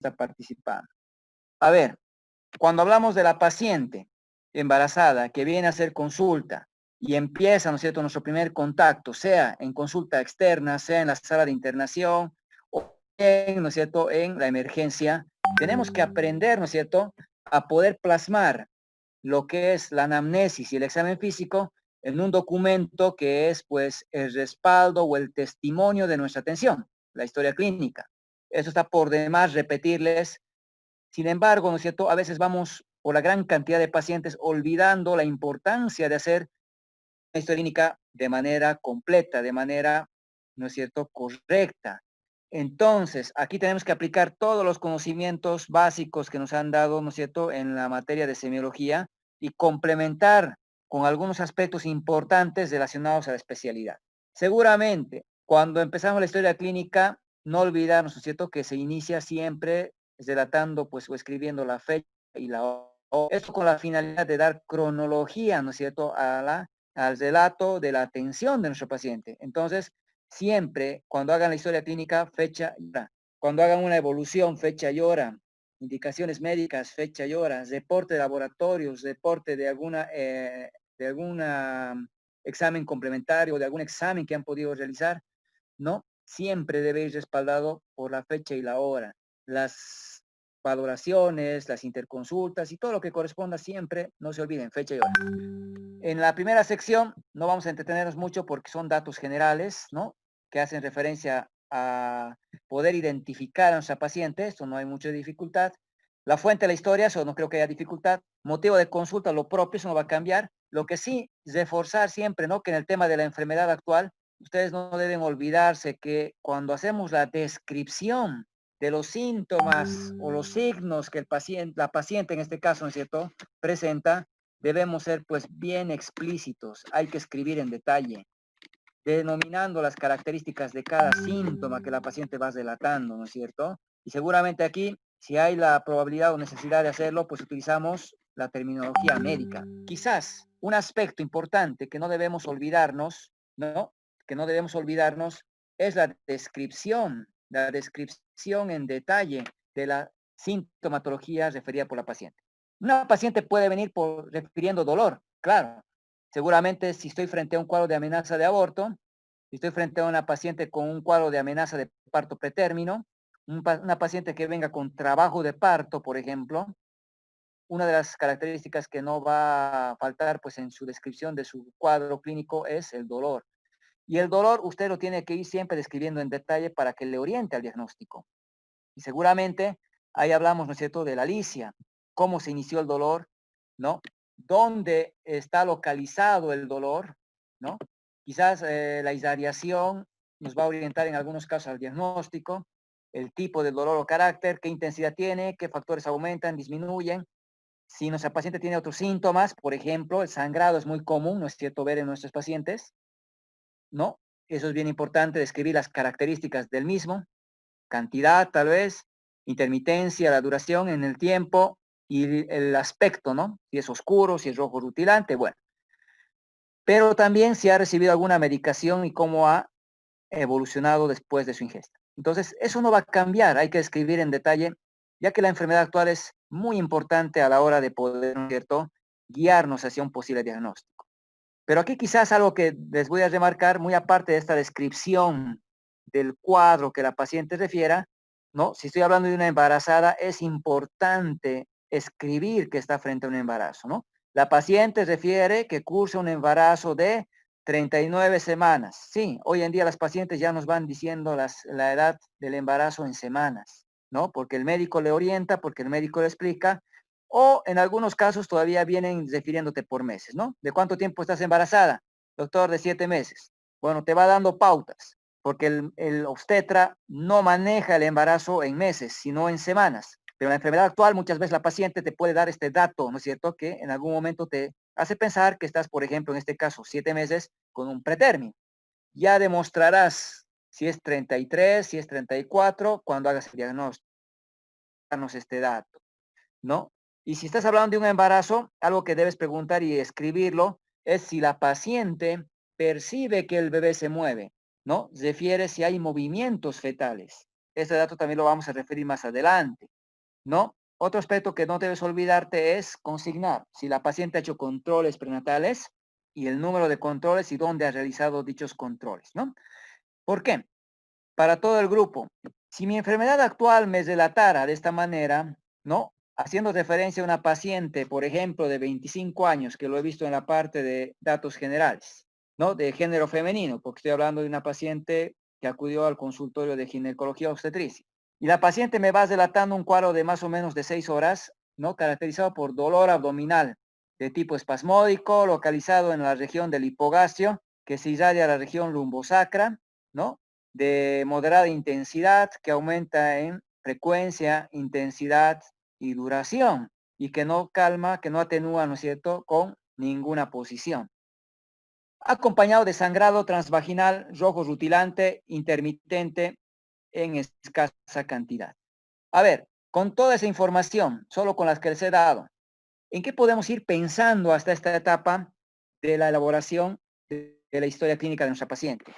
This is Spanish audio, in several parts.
está participando. A ver, cuando hablamos de la paciente embarazada que viene a hacer consulta y empieza, ¿no es cierto?, nuestro primer contacto, sea en consulta externa, sea en la sala de internación o en, ¿no es cierto?, en la emergencia, tenemos que aprender, ¿no es cierto?, a poder plasmar lo que es la anamnesis y el examen físico en un documento que es, pues, el respaldo o el testimonio de nuestra atención, la historia clínica. Eso está por demás repetirles. Sin embargo, ¿no es cierto? A veces vamos por la gran cantidad de pacientes olvidando la importancia de hacer una historia clínica de manera completa, de manera, ¿no es cierto?, correcta. Entonces, aquí tenemos que aplicar todos los conocimientos básicos que nos han dado, ¿no es cierto?, en la materia de semiología y complementar con algunos aspectos importantes relacionados a la especialidad. Seguramente, cuando empezamos la historia clínica, no olvidarnos, ¿no es cierto?, que se inicia siempre relatando, pues, o escribiendo la fecha y la hora. Esto con la finalidad de dar cronología, ¿no es cierto?, al relato de la atención de nuestro paciente. Entonces, siempre cuando hagan la historia clínica, fecha y hora. Cuando hagan una evolución, fecha y hora. Indicaciones médicas, fecha y hora. Reporte de laboratorios, reporte de alguna examen complementario, de algún examen que han podido realizar, ¿no? Siempre debe ir respaldado por la fecha y la hora. Las valoraciones, las interconsultas y todo lo que corresponda siempre, no se olviden, fecha y hora. En la primera sección no vamos a entretenernos mucho porque son datos generales, ¿no?, que hacen referencia a poder identificar a nuestra paciente, esto no hay mucha dificultad. La fuente de la historia, eso no creo que haya dificultad. Motivo de consulta, lo propio, eso no va a cambiar. Lo que sí, reforzar siempre, ¿no?, que en el tema de la enfermedad actual, ustedes no deben olvidarse que cuando hacemos la descripción de los síntomas o los signos que la paciente en este caso, ¿no es cierto?, presenta, debemos ser pues bien explícitos. Hay que escribir en detalle, denominando las características de cada síntoma que la paciente va relatando, ¿no es cierto? Y seguramente aquí, si hay la probabilidad o necesidad de hacerlo, pues utilizamos la terminología médica. Quizás un aspecto importante que no debemos olvidarnos, ¿no? Que no debemos olvidarnos es la descripción en detalle de la sintomatología referida por la paciente. Una paciente puede venir refiriendo dolor, claro. Seguramente si estoy frente a un cuadro de amenaza de aborto, si estoy frente a una paciente con un cuadro de amenaza de parto pretérmino, una paciente que venga con trabajo de parto, por ejemplo, una de las características que no va a faltar pues en su descripción de su cuadro clínico es el dolor. Y el dolor usted lo tiene que ir siempre describiendo en detalle para que le oriente al diagnóstico. Y seguramente ahí hablamos, ¿no es cierto?, de la licia, cómo se inició el dolor, ¿no? ¿Dónde está localizado el dolor, ¿no? Quizás la irradiación nos va a orientar en algunos casos al diagnóstico, el tipo de dolor o carácter, qué intensidad tiene, qué factores aumentan, disminuyen. Si nuestra paciente tiene otros síntomas, por ejemplo, el sangrado es muy común, ¿no es cierto?, ver en nuestros pacientes, ¿no? Eso es bien importante, describir las características del mismo, cantidad tal vez, intermitencia, la duración en el tiempo y el aspecto, ¿no? Si es oscuro, si es rojo rutilante, bueno. Pero también si ha recibido alguna medicación y cómo ha evolucionado después de su ingesta. Entonces, eso no va a cambiar, hay que escribir en detalle, ya que la enfermedad actual es muy importante a la hora de poder, ¿no es cierto?, guiarnos hacia un posible diagnóstico. Pero aquí quizás algo que les voy a remarcar, muy aparte de esta descripción del cuadro que la paciente refiera, ¿no? Si estoy hablando de una embarazada, es importante escribir que está frente a un embarazo, ¿no? La paciente refiere que cursa un embarazo de 39 semanas. Sí, hoy en día las pacientes ya nos van diciendo la edad del embarazo en semanas, ¿no? Porque el médico le orienta, porque el médico le explica, o en algunos casos todavía vienen refiriéndote por meses, ¿no? ¿De cuánto tiempo estás embarazada? Doctor, de 7 meses. Bueno, te va dando pautas, porque el obstetra no maneja el embarazo en meses, sino en semanas. Pero en la enfermedad actual muchas veces la paciente te puede dar este dato, ¿no es cierto?, que en algún momento te hace pensar que estás, por ejemplo, en este caso, 7 meses con un pretérmino. Ya demostrarás si es 33, si es 34, cuando hagas el diagnóstico. Danos este dato, ¿no? Y si estás hablando de un embarazo, algo que debes preguntar y escribirlo es si la paciente percibe que el bebé se mueve, ¿no? Refiere si hay movimientos fetales. Este dato también lo vamos a referir más adelante, ¿no? Otro aspecto que no debes olvidarte es consignar si la paciente ha hecho controles prenatales y el número de controles y dónde ha realizado dichos controles, ¿no? ¿Por qué? Para todo el grupo. Si mi enfermedad actual me relatara de esta manera, ¿no? Haciendo referencia a una paciente, por ejemplo, de 25 años, que lo he visto en la parte de datos generales, ¿no? De género femenino, porque estoy hablando de una paciente que acudió al consultorio de ginecología obstetricia. Y la paciente me va relatando un cuadro de más o menos de 6 horas, ¿no? Caracterizado por dolor abdominal de tipo espasmódico, localizado en la región del hipogastrio, que se irradia a la región lumbosacra, ¿no? De moderada intensidad, que aumenta en frecuencia, intensidad y duración, y que no calma, que no atenúa, ¿no es cierto?, con ninguna posición. Acompañado de sangrado transvaginal rojo rutilante intermitente en escasa cantidad. A ver, con toda esa información, solo con las que les he dado, ¿en qué podemos ir pensando hasta esta etapa de la elaboración de la historia clínica de nuestra paciente?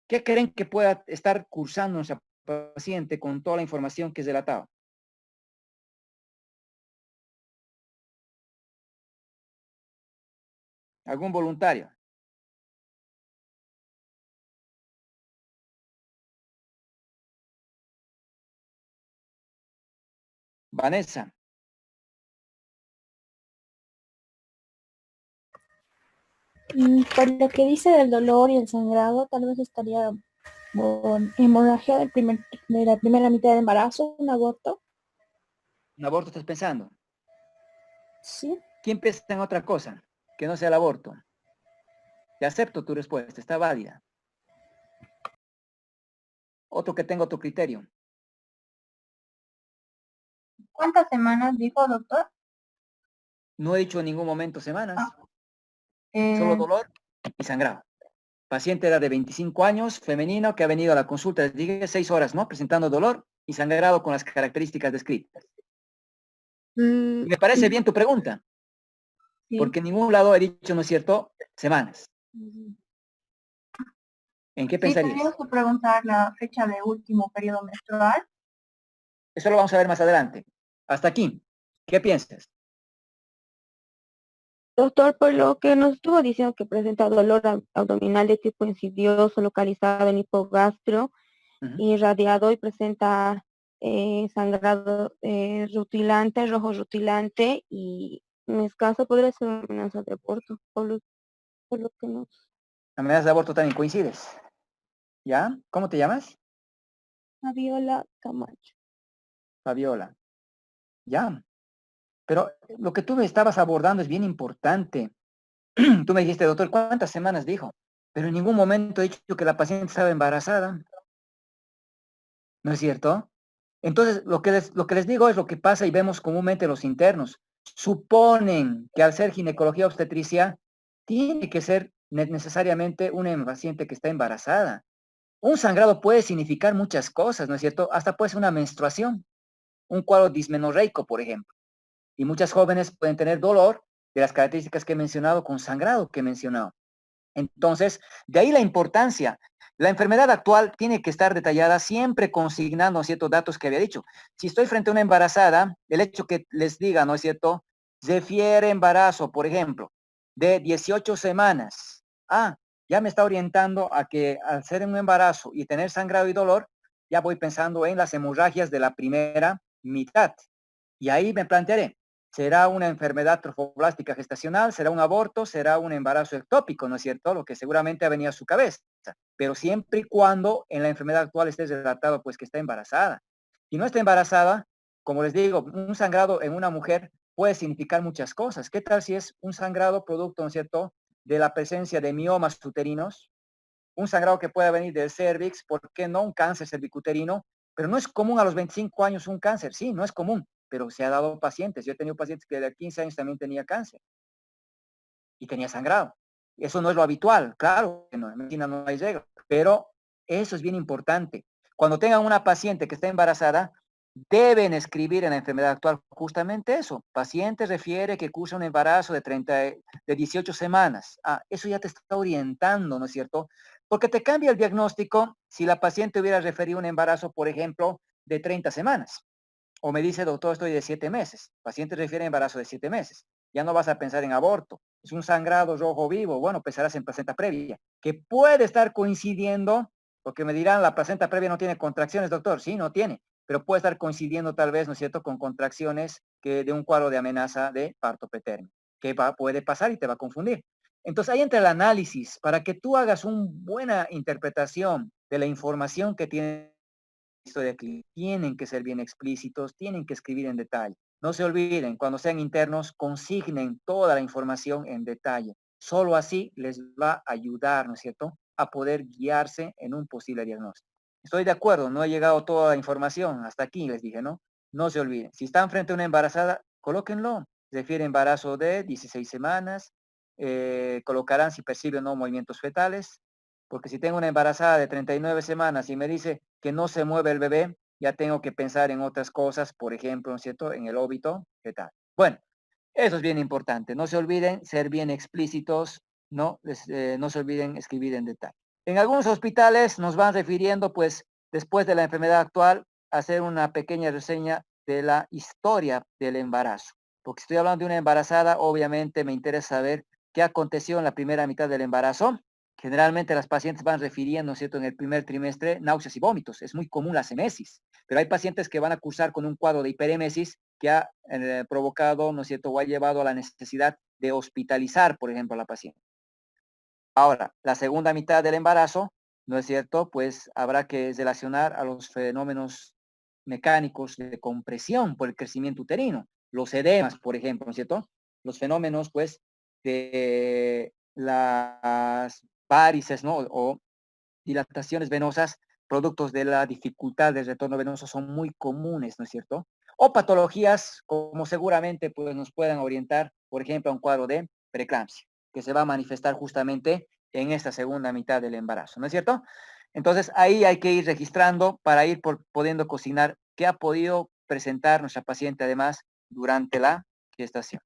¿Qué creen que pueda estar cursando nuestra paciente con toda la información que es relatado? ¿Algún voluntario? Vanessa. Por lo que dice del dolor y el sangrado, tal vez estaría con hemorragia de la primera mitad de embarazo, un aborto. ¿Un aborto estás pensando? Sí. ¿Quién piensa en otra cosa que no sea el aborto? Te acepto tu respuesta, está válida. Otro que tenga otro criterio. ¿Cuántas semanas dijo, doctor? No he dicho en ningún momento semanas, solo Eh, dolor y sangrado. Paciente era de 25 años, femenino, que ha venido a la consulta, les dije, 6 horas, ¿no? Presentando dolor y sangrado con las características descritas. Me parece bien tu pregunta, sí. porque en ningún lado he dicho, ¿no es cierto?, semanas. ¿En qué Sí, tenemos pensarías? que preguntar la fecha de último periodo menstrual. Eso lo vamos a ver más adelante. Hasta aquí. ¿Qué piensas? Doctor, por lo que nos estuvo diciendo que presenta dolor abdominal de tipo insidioso localizado en hipogastrio, Uh-huh. irradiado y presenta sangrado rutilante, rojo rutilante y escaso podría ser una amenaza de aborto, por lo que nos... Amenazas de aborto también coincides. ¿Ya? ¿Cómo te llamas? Fabiola Camacho. Fabiola. Ya. Pero lo que tú me estabas abordando es bien importante. Tú me dijiste, doctor, ¿cuántas semanas dijo? Pero en ningún momento he dicho que la paciente estaba embarazada. ¿No es cierto? Entonces, lo que les digo es lo que pasa y vemos comúnmente los internos. Suponen que al ser ginecología obstetricia, tiene que ser necesariamente una paciente que está embarazada. Un sangrado puede significar muchas cosas, ¿no es cierto? Hasta puede ser una menstruación, un cuadro dismenorreico, por ejemplo. Y muchas jóvenes pueden tener dolor de las características que he mencionado con sangrado que he mencionado. Entonces, de ahí la importancia. La enfermedad actual tiene que estar detallada siempre consignando ciertos datos que había dicho. Si estoy frente a una embarazada, el hecho que les diga, ¿no es cierto? Refiere embarazo, por ejemplo, de 18 semanas. Ah, ya me está orientando a que al ser un embarazo y tener sangrado y dolor, ya voy pensando en las hemorragias de la primera mitad. Y ahí me plantearé, ¿será una enfermedad trofoblástica gestacional? ¿Será un aborto? ¿Será un embarazo ectópico? ¿No es cierto? Lo que seguramente ha venido a su cabeza. Pero siempre y cuando en la enfermedad actual esté relatado pues que está embarazada. Si no está embarazada, como les digo, un sangrado en una mujer puede significar muchas cosas. ¿Qué tal si es un sangrado producto, ¿no es cierto?, de la presencia de miomas uterinos? Un sangrado que pueda venir del cervix, ¿por qué no un cáncer cervicuterino? Pero no es común a los 25 años un cáncer, sí, no es común, pero se ha dado pacientes. Yo he tenido pacientes que de 15 años también tenía cáncer y tenía sangrado. Eso no es lo habitual, claro, que no, en medicina no hay regla, pero eso es bien importante. Cuando tengan una paciente que está embarazada, deben escribir en la enfermedad actual justamente eso. Paciente refiere que cursa un embarazo de 18 semanas. Ah, eso ya te está orientando, ¿no es cierto? Porque te cambia el diagnóstico si la paciente hubiera referido un embarazo, por ejemplo, de 30 semanas. O me dice, doctor, estoy de 7 meses. Paciente refiere a embarazo de 7 meses. Ya no vas a pensar en aborto. Es un sangrado rojo vivo. Bueno, pensarás en placenta previa, que puede estar coincidiendo, porque me dirán, la placenta previa no tiene contracciones, doctor. Sí, no tiene, pero puede estar coincidiendo tal vez, ¿no es cierto?, con contracciones que de un cuadro de amenaza de parto pretérmino, que puede pasar y te va a confundir. Entonces ahí entra el análisis para que tú hagas una buena interpretación de la información que tiene historia clínica. Tienen que ser bien explícitos, tienen que escribir en detalle. No se olviden, cuando sean internos, consignen toda la información en detalle. Solo así les va a ayudar, ¿no es cierto?, a poder guiarse en un posible diagnóstico. Estoy de acuerdo, no ha llegado toda la información, hasta aquí les dije, ¿no? No se olviden, si están frente a una embarazada, colóquenlo. Refiere embarazo de 16 semanas, colocarán si percibe o no movimientos fetales, porque si tengo una embarazada de 39 semanas y me dice que no se mueve el bebé, ya tengo que pensar en otras cosas, por ejemplo, ¿no es cierto?, en el óbito, ¿qué tal? Bueno, eso es bien importante. No se olviden ser bien explícitos, no se olviden escribir en detalle. En algunos hospitales nos van refiriendo, pues, después de la enfermedad actual, a hacer una pequeña reseña de la historia del embarazo. Porque estoy hablando de una embarazada, obviamente me interesa saber qué aconteció en la primera mitad del embarazo. Generalmente las pacientes van refiriendo, ¿no es cierto?, en el primer trimestre náuseas y vómitos. Es muy común la emesis, pero hay pacientes que van a cursar con un cuadro de hiperemesis que ha provocado, ¿no es cierto?, o ha llevado a la necesidad de hospitalizar, por ejemplo, a la paciente. Ahora, la segunda mitad del embarazo, ¿no es cierto?, pues habrá que relacionar a los fenómenos mecánicos de compresión por el crecimiento uterino, los edemas, por ejemplo, ¿no es cierto?, los fenómenos, pues, de las varices, ¿no?, o dilataciones venosas, productos de la dificultad del retorno venoso, son muy comunes, ¿no es cierto? O patologías como seguramente pues, nos puedan orientar, por ejemplo, a un cuadro de preeclampsia, que se va a manifestar justamente en esta segunda mitad del embarazo, ¿no es cierto? Entonces ahí hay que ir registrando para ir pudiendo cocinar qué ha podido presentar nuestra paciente además durante la gestación.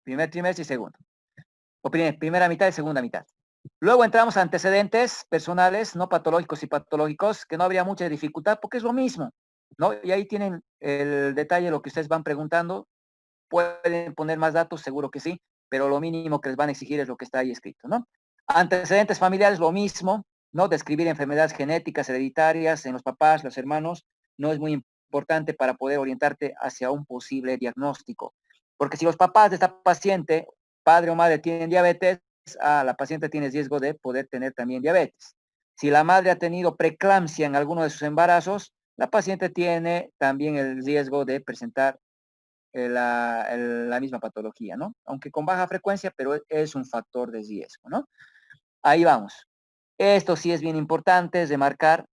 Primer trimestre y segundo. O primera mitad y segunda mitad. Luego entramos a antecedentes personales, no patológicos y patológicos, que no habría mucha dificultad porque es lo mismo, ¿no? Y ahí tienen el detalle, lo que ustedes van preguntando. Pueden poner más datos, seguro que sí, pero lo mínimo que les van a exigir es lo que está ahí escrito, ¿no? Antecedentes familiares, lo mismo, ¿no? Describir enfermedades genéticas, hereditarias en los papás, los hermanos, no es muy importante para poder orientarte hacia un posible diagnóstico. Porque si los papás de esta paciente, padre o madre, tienen diabetes, la paciente tiene riesgo de poder tener también diabetes. Si la madre ha tenido preeclampsia en alguno de sus embarazos, la paciente tiene también el riesgo de presentar la misma patología, ¿no? Aunque con baja frecuencia, pero es un factor de riesgo, ¿no? Ahí vamos. Esto sí es bien importante, es remarcar,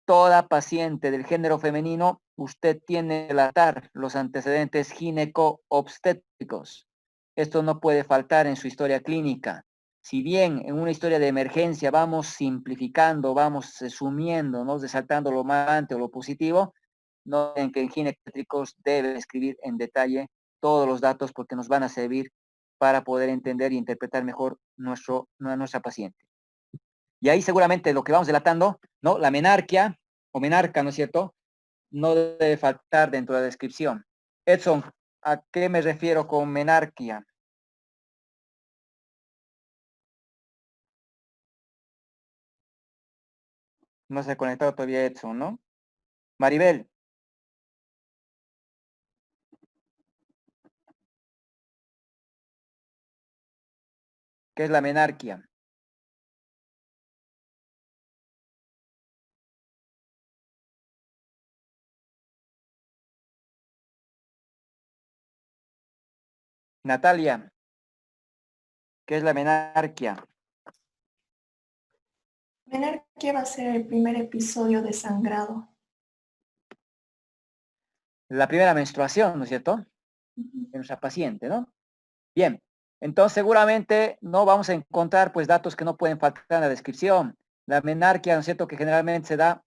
toda paciente del género femenino, usted tiene que relatar los antecedentes gineco-obstétricos. Esto no puede faltar en su historia clínica. Si bien en una historia de emergencia vamos simplificando, vamos resumiendo, ¿no?, resaltando lo más o lo positivo, no en que en ginecótricos debe escribir en detalle todos los datos porque nos van a servir para poder entender y interpretar mejor nuestra paciente. Y ahí seguramente lo que vamos delatando, ¿no? La menarquia o menarca, ¿no es cierto?, no debe faltar dentro de la descripción. Edson, ¿a qué me refiero con menarquia? No se ha conectado todavía Edson, ¿no? Maribel, ¿qué es la menarquia? Natalia, ¿qué es la menarquia? Menarquia va a ser el primer episodio de sangrado. La primera menstruación, ¿no es cierto?, de nuestra paciente, ¿no? Bien, entonces seguramente no vamos a encontrar pues datos que no pueden faltar en la descripción. La menarquia, ¿no es cierto?, que generalmente se da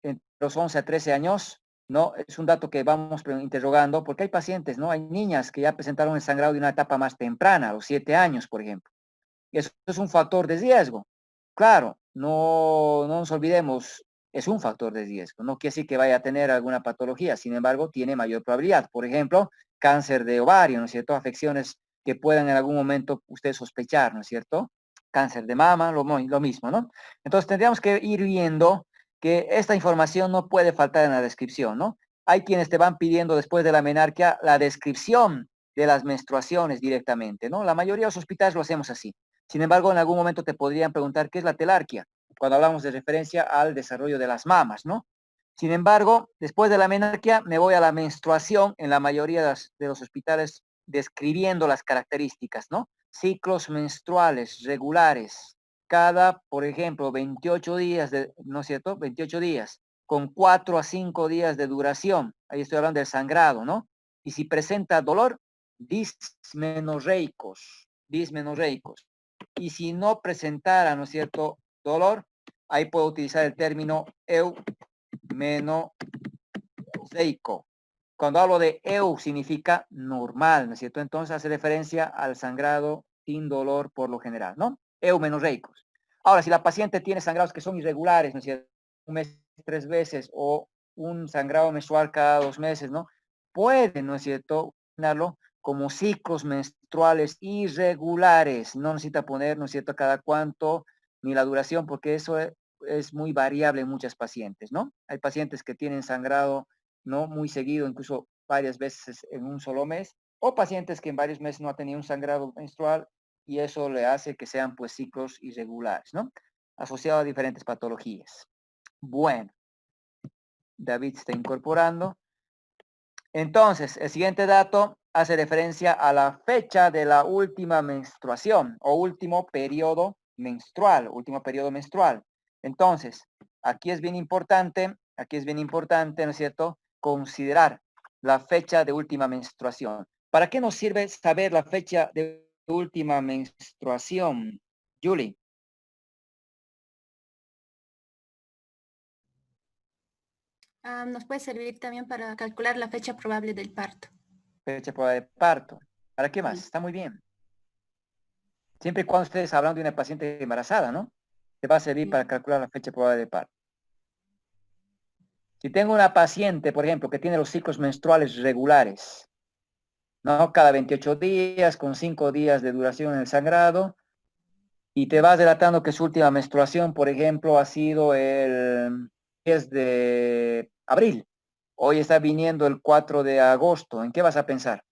entre los 11 a 13 años, ¿no? Es un dato que vamos interrogando porque hay pacientes, ¿no? Hay niñas que ya presentaron el sangrado de una etapa más temprana, a los 7 años, por ejemplo. Y eso es un factor de riesgo. Claro, no nos olvidemos, es un factor de riesgo. No quiere decir que vaya a tener alguna patología, sin embargo, tiene mayor probabilidad. Por ejemplo, cáncer de ovario, ¿no es cierto? Afecciones que puedan en algún momento usted sospechar, ¿no es cierto? Cáncer de mama, lo mismo, ¿no? Entonces tendríamos que ir viendo que esta información no puede faltar en la descripción, ¿no? Hay quienes te van pidiendo después de la menarquia la descripción de las menstruaciones directamente, ¿no? La mayoría de los hospitales lo hacemos así. Sin embargo, en algún momento te podrían preguntar qué es la telarquia, cuando hablamos de referencia al desarrollo de las mamas, ¿no? Sin embargo, después de la menarquia me voy a la menstruación en la mayoría de los hospitales describiendo las características, ¿no? Ciclos menstruales regulares, cada, por ejemplo, 28 días, ¿no es cierto? 28 días, con 4 a 5 días de duración. Ahí estoy hablando del sangrado, ¿no? Y si presenta dolor, dismenorreicos. Y si no presentara, ¿no es cierto?, dolor, ahí puedo utilizar el término eumenorreico. Cuando hablo de eu significa normal, ¿no es cierto? Entonces hace referencia al sangrado sin dolor por lo general, ¿no? Eumenorreicos. Ahora, si la paciente tiene sangrados que son irregulares, ¿no es cierto? Un mes 3 veces o un sangrado mensual cada 2 meses, ¿no? Puede, ¿no es cierto?, como ciclos menstruales irregulares. No necesita poner, ¿no es cierto?, cada cuánto ni la duración, porque eso es muy variable en muchas pacientes, ¿no? Hay pacientes que tienen sangrado, ¿no?, muy seguido, incluso varias veces en un solo mes, o pacientes que en varios meses no han tenido un sangrado menstrual y eso le hace que sean pues ciclos irregulares, ¿no? Asociado a diferentes patologías. Bueno, David está incorporando. Entonces, el siguiente dato hace referencia a la fecha de la última menstruación o último periodo menstrual. Entonces, aquí es bien importante, ¿no es cierto?, considerar la fecha de última menstruación. ¿Para qué nos sirve saber la fecha de última menstruación, Julie? Nos puede servir también para calcular la fecha probable del parto. Fecha probable de parto. ¿Para qué más? Sí. Está muy bien. Siempre y cuando ustedes hablan de una paciente embarazada, ¿no? Te va a servir para calcular la fecha probable de parto. Si tengo una paciente, por ejemplo, que tiene los ciclos menstruales regulares, ¿no? Cada 28 días, con 5 días de duración en el sangrado, y te vas relatando que su última menstruación, por ejemplo, ha sido el 10 de abril. Hoy está viniendo el 4 de agosto. ¿En qué vas a pensar?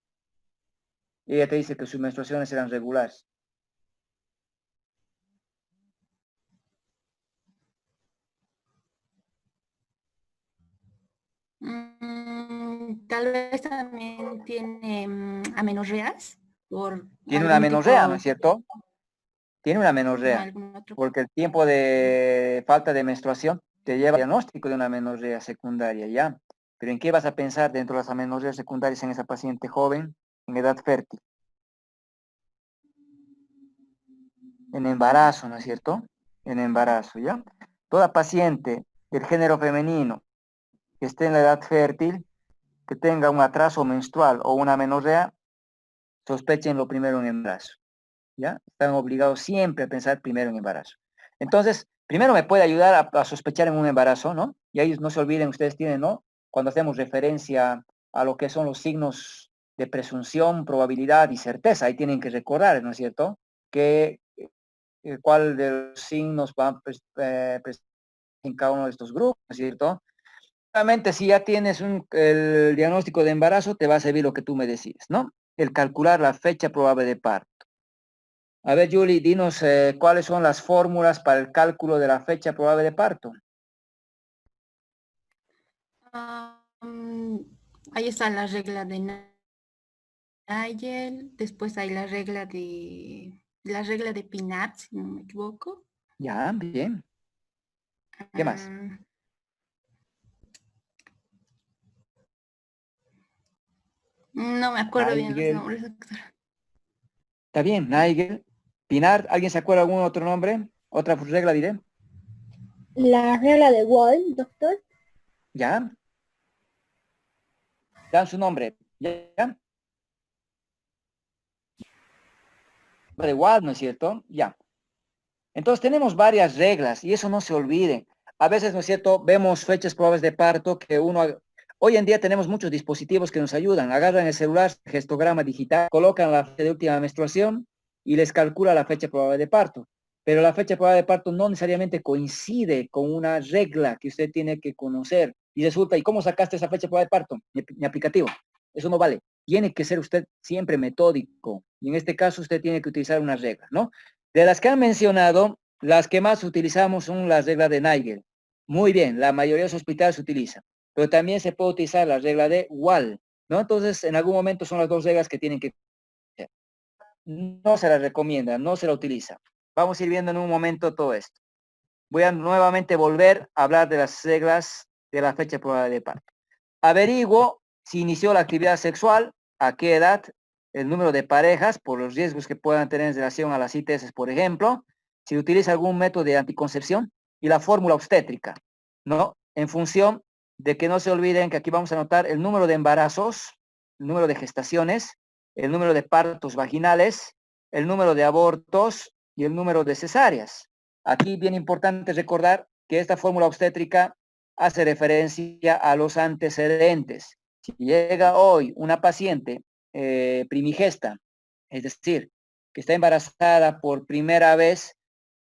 Y ella te dice que sus menstruaciones eran regulares. Tal vez también tiene amenorreas por Tiene una algún amenorrea, ¿no tipo, es cierto? Tiene una amenorrea, algún otro. porque el tiempo de falta de menstruación te lleva al diagnóstico de una amenorrea secundaria, ¿ya? Pero ¿en qué vas a pensar dentro de las amenorreas secundarias en esa paciente joven, en edad fértil? En embarazo, ¿no es cierto? En embarazo, ¿ya? Toda paciente del género femenino que esté en la edad fértil, que tenga un atraso menstrual o una amenorrea, sospechen lo primero en embarazo, ¿ya? Están obligados siempre a pensar primero en embarazo. Entonces, primero me puede ayudar a sospechar en un embarazo, ¿no? Y ahí no se olviden, ustedes tienen, ¿no?, cuando hacemos referencia a lo que son los signos de presunción, probabilidad y certeza, ahí tienen que recordar, ¿no es cierto?, que cuál de los signos va en cada uno de estos grupos, ¿no es cierto? Realmente, si ya tienes el diagnóstico de embarazo, te va a servir lo que tú me decías, ¿no? El calcular la fecha probable de parto. A ver, Julie, dinos cuáles son las fórmulas para el cálculo de la fecha probable de parto. Ahí está la regla de Nagel, después hay la regla de Pinat, si no me equivoco. Ya, bien. ¿Qué más? No me acuerdo bien los Nigel. nombres, doctor. Está bien, Nigel. Pinar, ¿alguien se acuerda algún otro nombre? ¿Otra regla diré? La regla de Wall, doctor. Ya. Dan su nombre. Ya. De Watt, ¿no es cierto? Ya. Entonces tenemos varias reglas y eso no se olvide. A veces, ¿no es cierto?, vemos fechas probables de parto que hoy en día tenemos muchos dispositivos que nos ayudan. Agarran el celular, gestograma digital, colocan la fecha de última menstruación y les calcula la fecha probable de parto. Pero la fecha probable de parto no necesariamente coincide con una regla que usted tiene que conocer. Y resulta, ¿y cómo sacaste esa fecha probable de parto? Mi aplicativo. Eso no vale. Tiene que ser usted siempre metódico. Y en este caso usted tiene que utilizar una regla, ¿no? De las que han mencionado, las que más utilizamos son las reglas de Nigel. Muy bien, la mayoría de los hospitales se utiliza, pero también se puede utilizar la regla de Wall, ¿no? Entonces, en algún momento son las dos reglas que tienen que ser. No se la recomienda, no se la utiliza. Vamos a ir viendo en un momento todo esto. Voy a nuevamente volver a hablar de las reglas de la fecha probable de parto. Averiguo si inició la actividad sexual, a qué edad, el número de parejas, por los riesgos que puedan tener en relación a las ITS, por ejemplo, si utiliza algún método de anticoncepción y la fórmula obstétrica, ¿no? En función de que no se olviden que aquí vamos a anotar el número de embarazos, el número de gestaciones, el número de partos vaginales, el número de abortos y el número de cesáreas. Aquí bien importante recordar que esta fórmula obstétrica hace referencia a los antecedentes. Si llega hoy una paciente primigesta, es decir, que está embarazada por primera vez,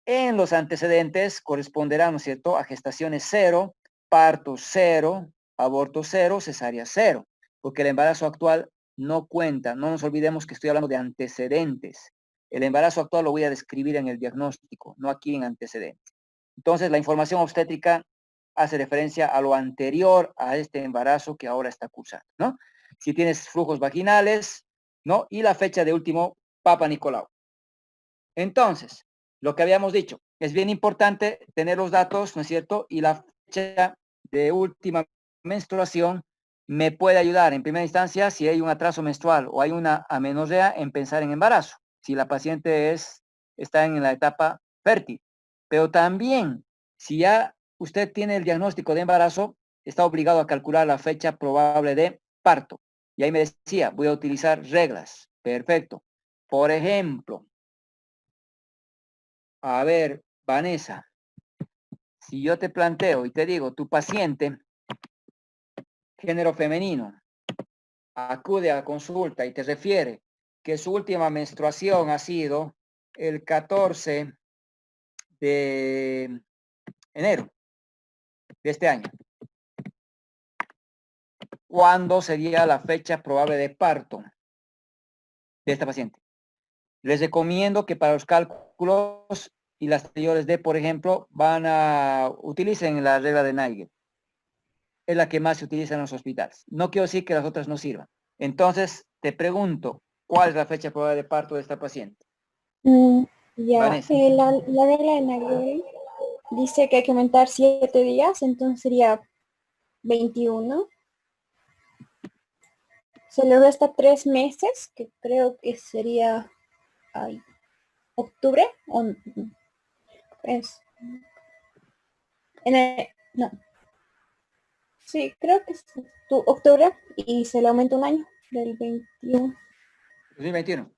en los antecedentes corresponderá, ¿no es cierto?, a gestaciones 0, partos 0, abortos 0, cesárea 0, porque el embarazo actual no cuenta. No nos olvidemos que estoy hablando de antecedentes. El embarazo actual lo voy a describir en el diagnóstico, no aquí en antecedentes. Entonces, la información obstétrica hace referencia a lo anterior a este embarazo que ahora está cursando, ¿no? Si tienes flujos vaginales, ¿no? Y la fecha de último Papa Nicolau. Entonces, lo que habíamos dicho, es bien importante tener los datos, ¿no es cierto? Y la fecha de última menstruación me puede ayudar en primera instancia si hay un atraso menstrual o hay una amenorrea en pensar en embarazo, si la paciente está en la etapa fértil. Pero también, si ya usted tiene el diagnóstico de embarazo, está obligado a calcular la fecha probable de parto. Y ahí me decía, voy a utilizar reglas. Perfecto. Por ejemplo, a ver, Vanessa, si yo te planteo y te digo, tu paciente, género femenino, acude a consulta y te refiere que su última menstruación ha sido el 14 de enero de este año. ¿Cuándo sería la fecha probable de parto de esta paciente? Les recomiendo que para los cálculos y las anteriores de, por ejemplo, utilicen la regla de Nigel. Es la que más se utiliza en los hospitales. No quiero decir que las otras no sirvan. Entonces, te pregunto, ¿cuál es la fecha probable de parto de esta paciente? Ya, Vanessa. la regla de Nagel dice que hay que aumentar 7 días, entonces sería 21. Se le resta 3 meses, que creo que sería octubre, es, no, sí, creo que es octubre, y se le aumenta un año, del 21. 2021.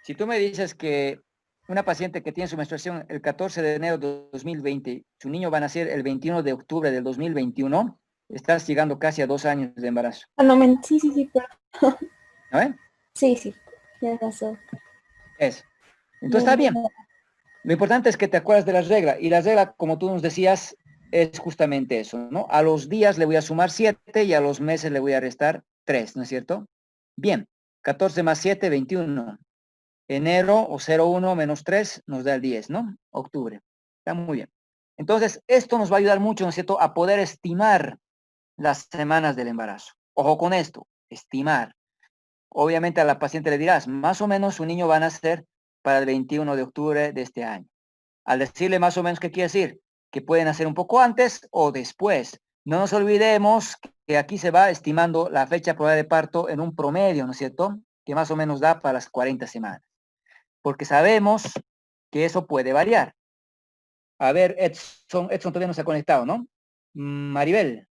Si tú me dices que una paciente que tiene su menstruación el 14 de enero de 2020, su niño va a nacer el 21 de octubre del 2021, estás llegando casi a 2 años de embarazo. Ah, no, sí, pero... ¿No ven? Sí, tienes razón. Eso. Entonces está bien. Lo importante es que te acuerdas de las reglas. Y la regla, como tú nos decías, es justamente eso, ¿no? A los días le voy a sumar 7 y a los meses le voy a restar 3, ¿no es cierto? Bien, 14 más 7, 21. Enero o 0,1 menos 3 nos da el 10, ¿no? Octubre. Está muy bien. Entonces, esto nos va a ayudar mucho, ¿no es cierto?, a poder estimar las semanas del embarazo. Ojo con esto, estimar. Obviamente a la paciente le dirás, más o menos su niño va a nacer para el 21 de octubre de este año. Al decirle más o menos qué quiere decir, que pueden hacer un poco antes o después. No nos olvidemos que aquí se va estimando la fecha probable de parto en un promedio, ¿no es cierto?, que más o menos da para las 40 semanas. Porque sabemos que eso puede variar. A ver, Edson todavía no se ha conectado, ¿no? Maribel.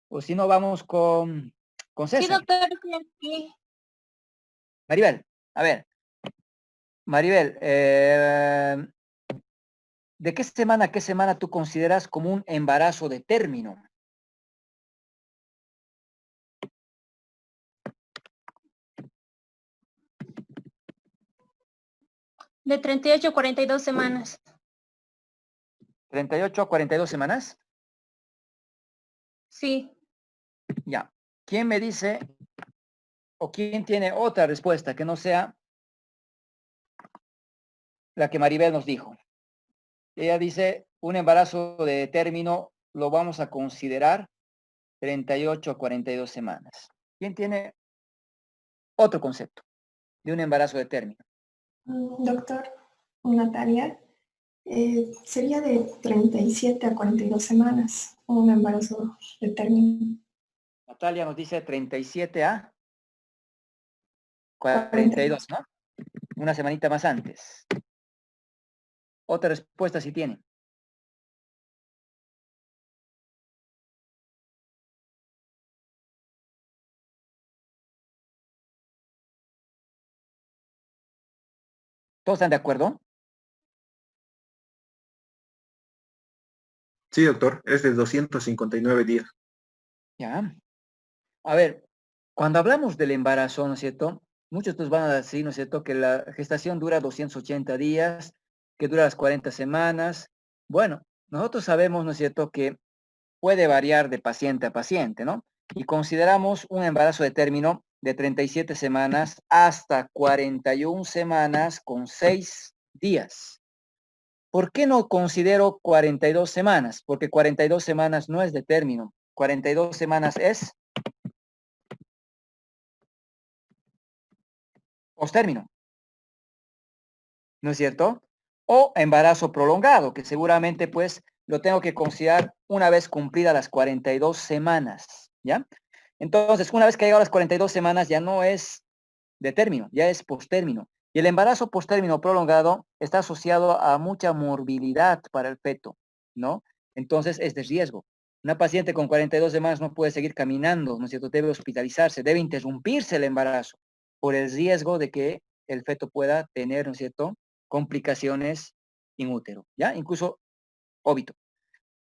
O si no, vamos con Sí, César. doctor, estoy aquí. Maribel, a ver. Maribel, ¿de qué semana a qué semana tú consideras como un embarazo de término? De 38 a 42 semanas. 38 a 42 semanas. Sí. Ya. ¿Quién me dice o quién tiene otra respuesta que no sea la que Maribel nos dijo? Ella dice, un embarazo de término lo vamos a considerar 38 a 42 semanas. ¿Quién tiene otro concepto de un embarazo de término? Doctor, Natalia, sería de 37 a 42 semanas un embarazo de término. Natalia nos dice 37 a 42, ¿no? Una semanita más antes. Otra respuesta si tiene. ¿Todos están de acuerdo? Sí, doctor, es de 259 días. Ya. A ver, cuando hablamos del embarazo, ¿no es cierto? Muchos nos van a decir, ¿no es cierto?, que la gestación dura 280 días, que dura las 40 semanas. Bueno, nosotros sabemos, ¿no es cierto?, que puede variar de paciente a paciente, ¿no? Y consideramos un embarazo de término de 37 semanas hasta 41 semanas con 6 días. ¿Por qué no considero 42 semanas? Porque 42 semanas no es de término. 42 semanas es postérmino, ¿no es cierto? O embarazo prolongado, que seguramente pues lo tengo que considerar una vez cumplidas las 42 semanas, ¿ya? Entonces, una vez que ha llegado a las 42 semanas ya no es de término, ya es postérmino. Y el embarazo postérmino prolongado está asociado a mucha morbilidad para el feto, ¿no? Entonces es de riesgo. Una paciente con 42 semanas no puede seguir caminando, ¿no es cierto? Debe hospitalizarse, debe interrumpirse el embarazo por el riesgo de que el feto pueda tener, ¿no es cierto?, complicaciones in útero, ¿ya? Incluso óbito.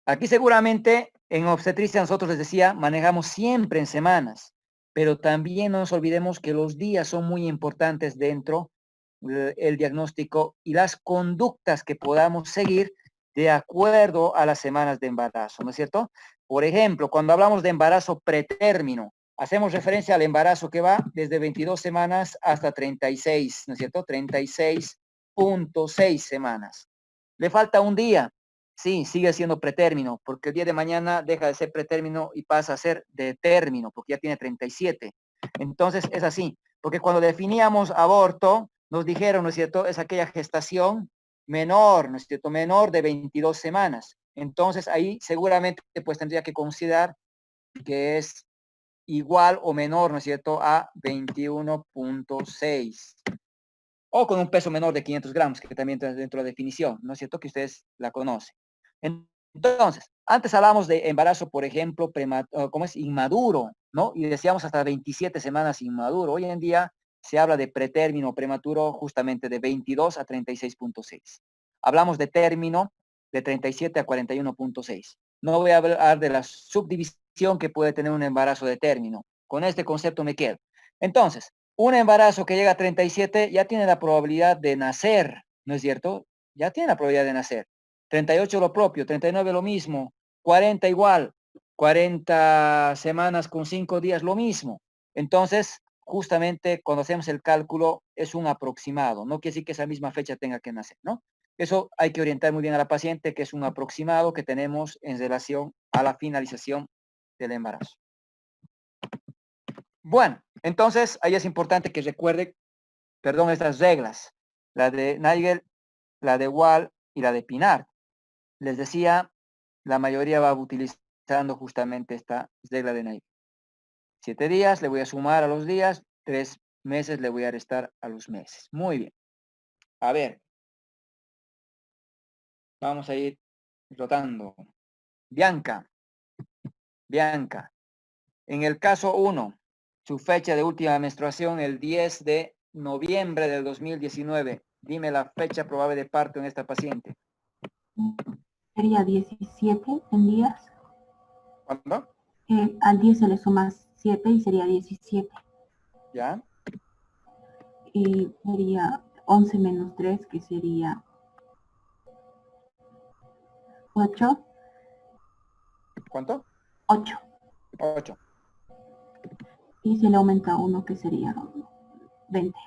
Aquí seguramente en obstetricia nosotros les decía, manejamos siempre en semanas, pero también no nos olvidemos que los días son muy importantes dentro del diagnóstico y las conductas que podamos seguir de acuerdo a las semanas de embarazo, ¿no es cierto? Por ejemplo, cuando hablamos de embarazo pretérmino, hacemos referencia al embarazo que va desde 22 semanas hasta 36, ¿no es cierto? 36.6 semanas. Le falta un día. Sí, sigue siendo pretérmino, porque el día de mañana deja de ser pretérmino y pasa a ser de término, porque ya tiene 37. Entonces es así, porque cuando definíamos aborto, nos dijeron, ¿no es cierto?, es aquella gestación menor, ¿no es cierto?, menor de 22 semanas. Entonces ahí seguramente pues tendría que considerar que es igual o menor, ¿no es cierto?, a 21.6. O con un peso menor de 500 gramos, que también está dentro de la definición, ¿no es cierto?, que ustedes la conocen. Entonces, antes hablábamos de embarazo, por ejemplo, ¿cómo es? Inmaduro, ¿no? Y decíamos hasta 27 semanas inmaduro. Hoy en día se habla de pretérmino prematuro justamente de 22 a 36.6. Hablamos de término de 37 a 41.6. No voy a hablar de la subdivisión que puede tener un embarazo de término. Con este concepto me quedo. Entonces, un embarazo que llega a 37 ya tiene la probabilidad de nacer, ¿no es cierto? Ya tiene la probabilidad de nacer. 38 lo propio, 39 lo mismo, 40 igual, 40 semanas con 5 días lo mismo. Entonces, justamente cuando hacemos el cálculo es un aproximado, no quiere decir que esa misma fecha tenga que nacer, ¿no? Eso hay que orientar muy bien a la paciente, que es un aproximado que tenemos en relación a la finalización del embarazo. Bueno, entonces ahí es importante que recuerde, perdón, estas reglas, la de Nagel, la de Wall y la de Pinar. Les decía, la mayoría va utilizando justamente esta regla de Nagel. 7 días le voy a sumar a los días, 3 meses le voy a restar a los meses. Muy bien. A ver, vamos a ir rotando. Bianca, en el caso 1, su fecha de última menstruación el 10 de noviembre del 2019. Dime la fecha probable de parto en esta paciente. Sería 17 en días. ¿Cuándo? Al 10 se le suma 7 y sería 17. ¿Ya? Y sería 11 menos 3, que sería 8. ¿Cuánto? 8. 8. Y se le aumenta 1, que sería 20.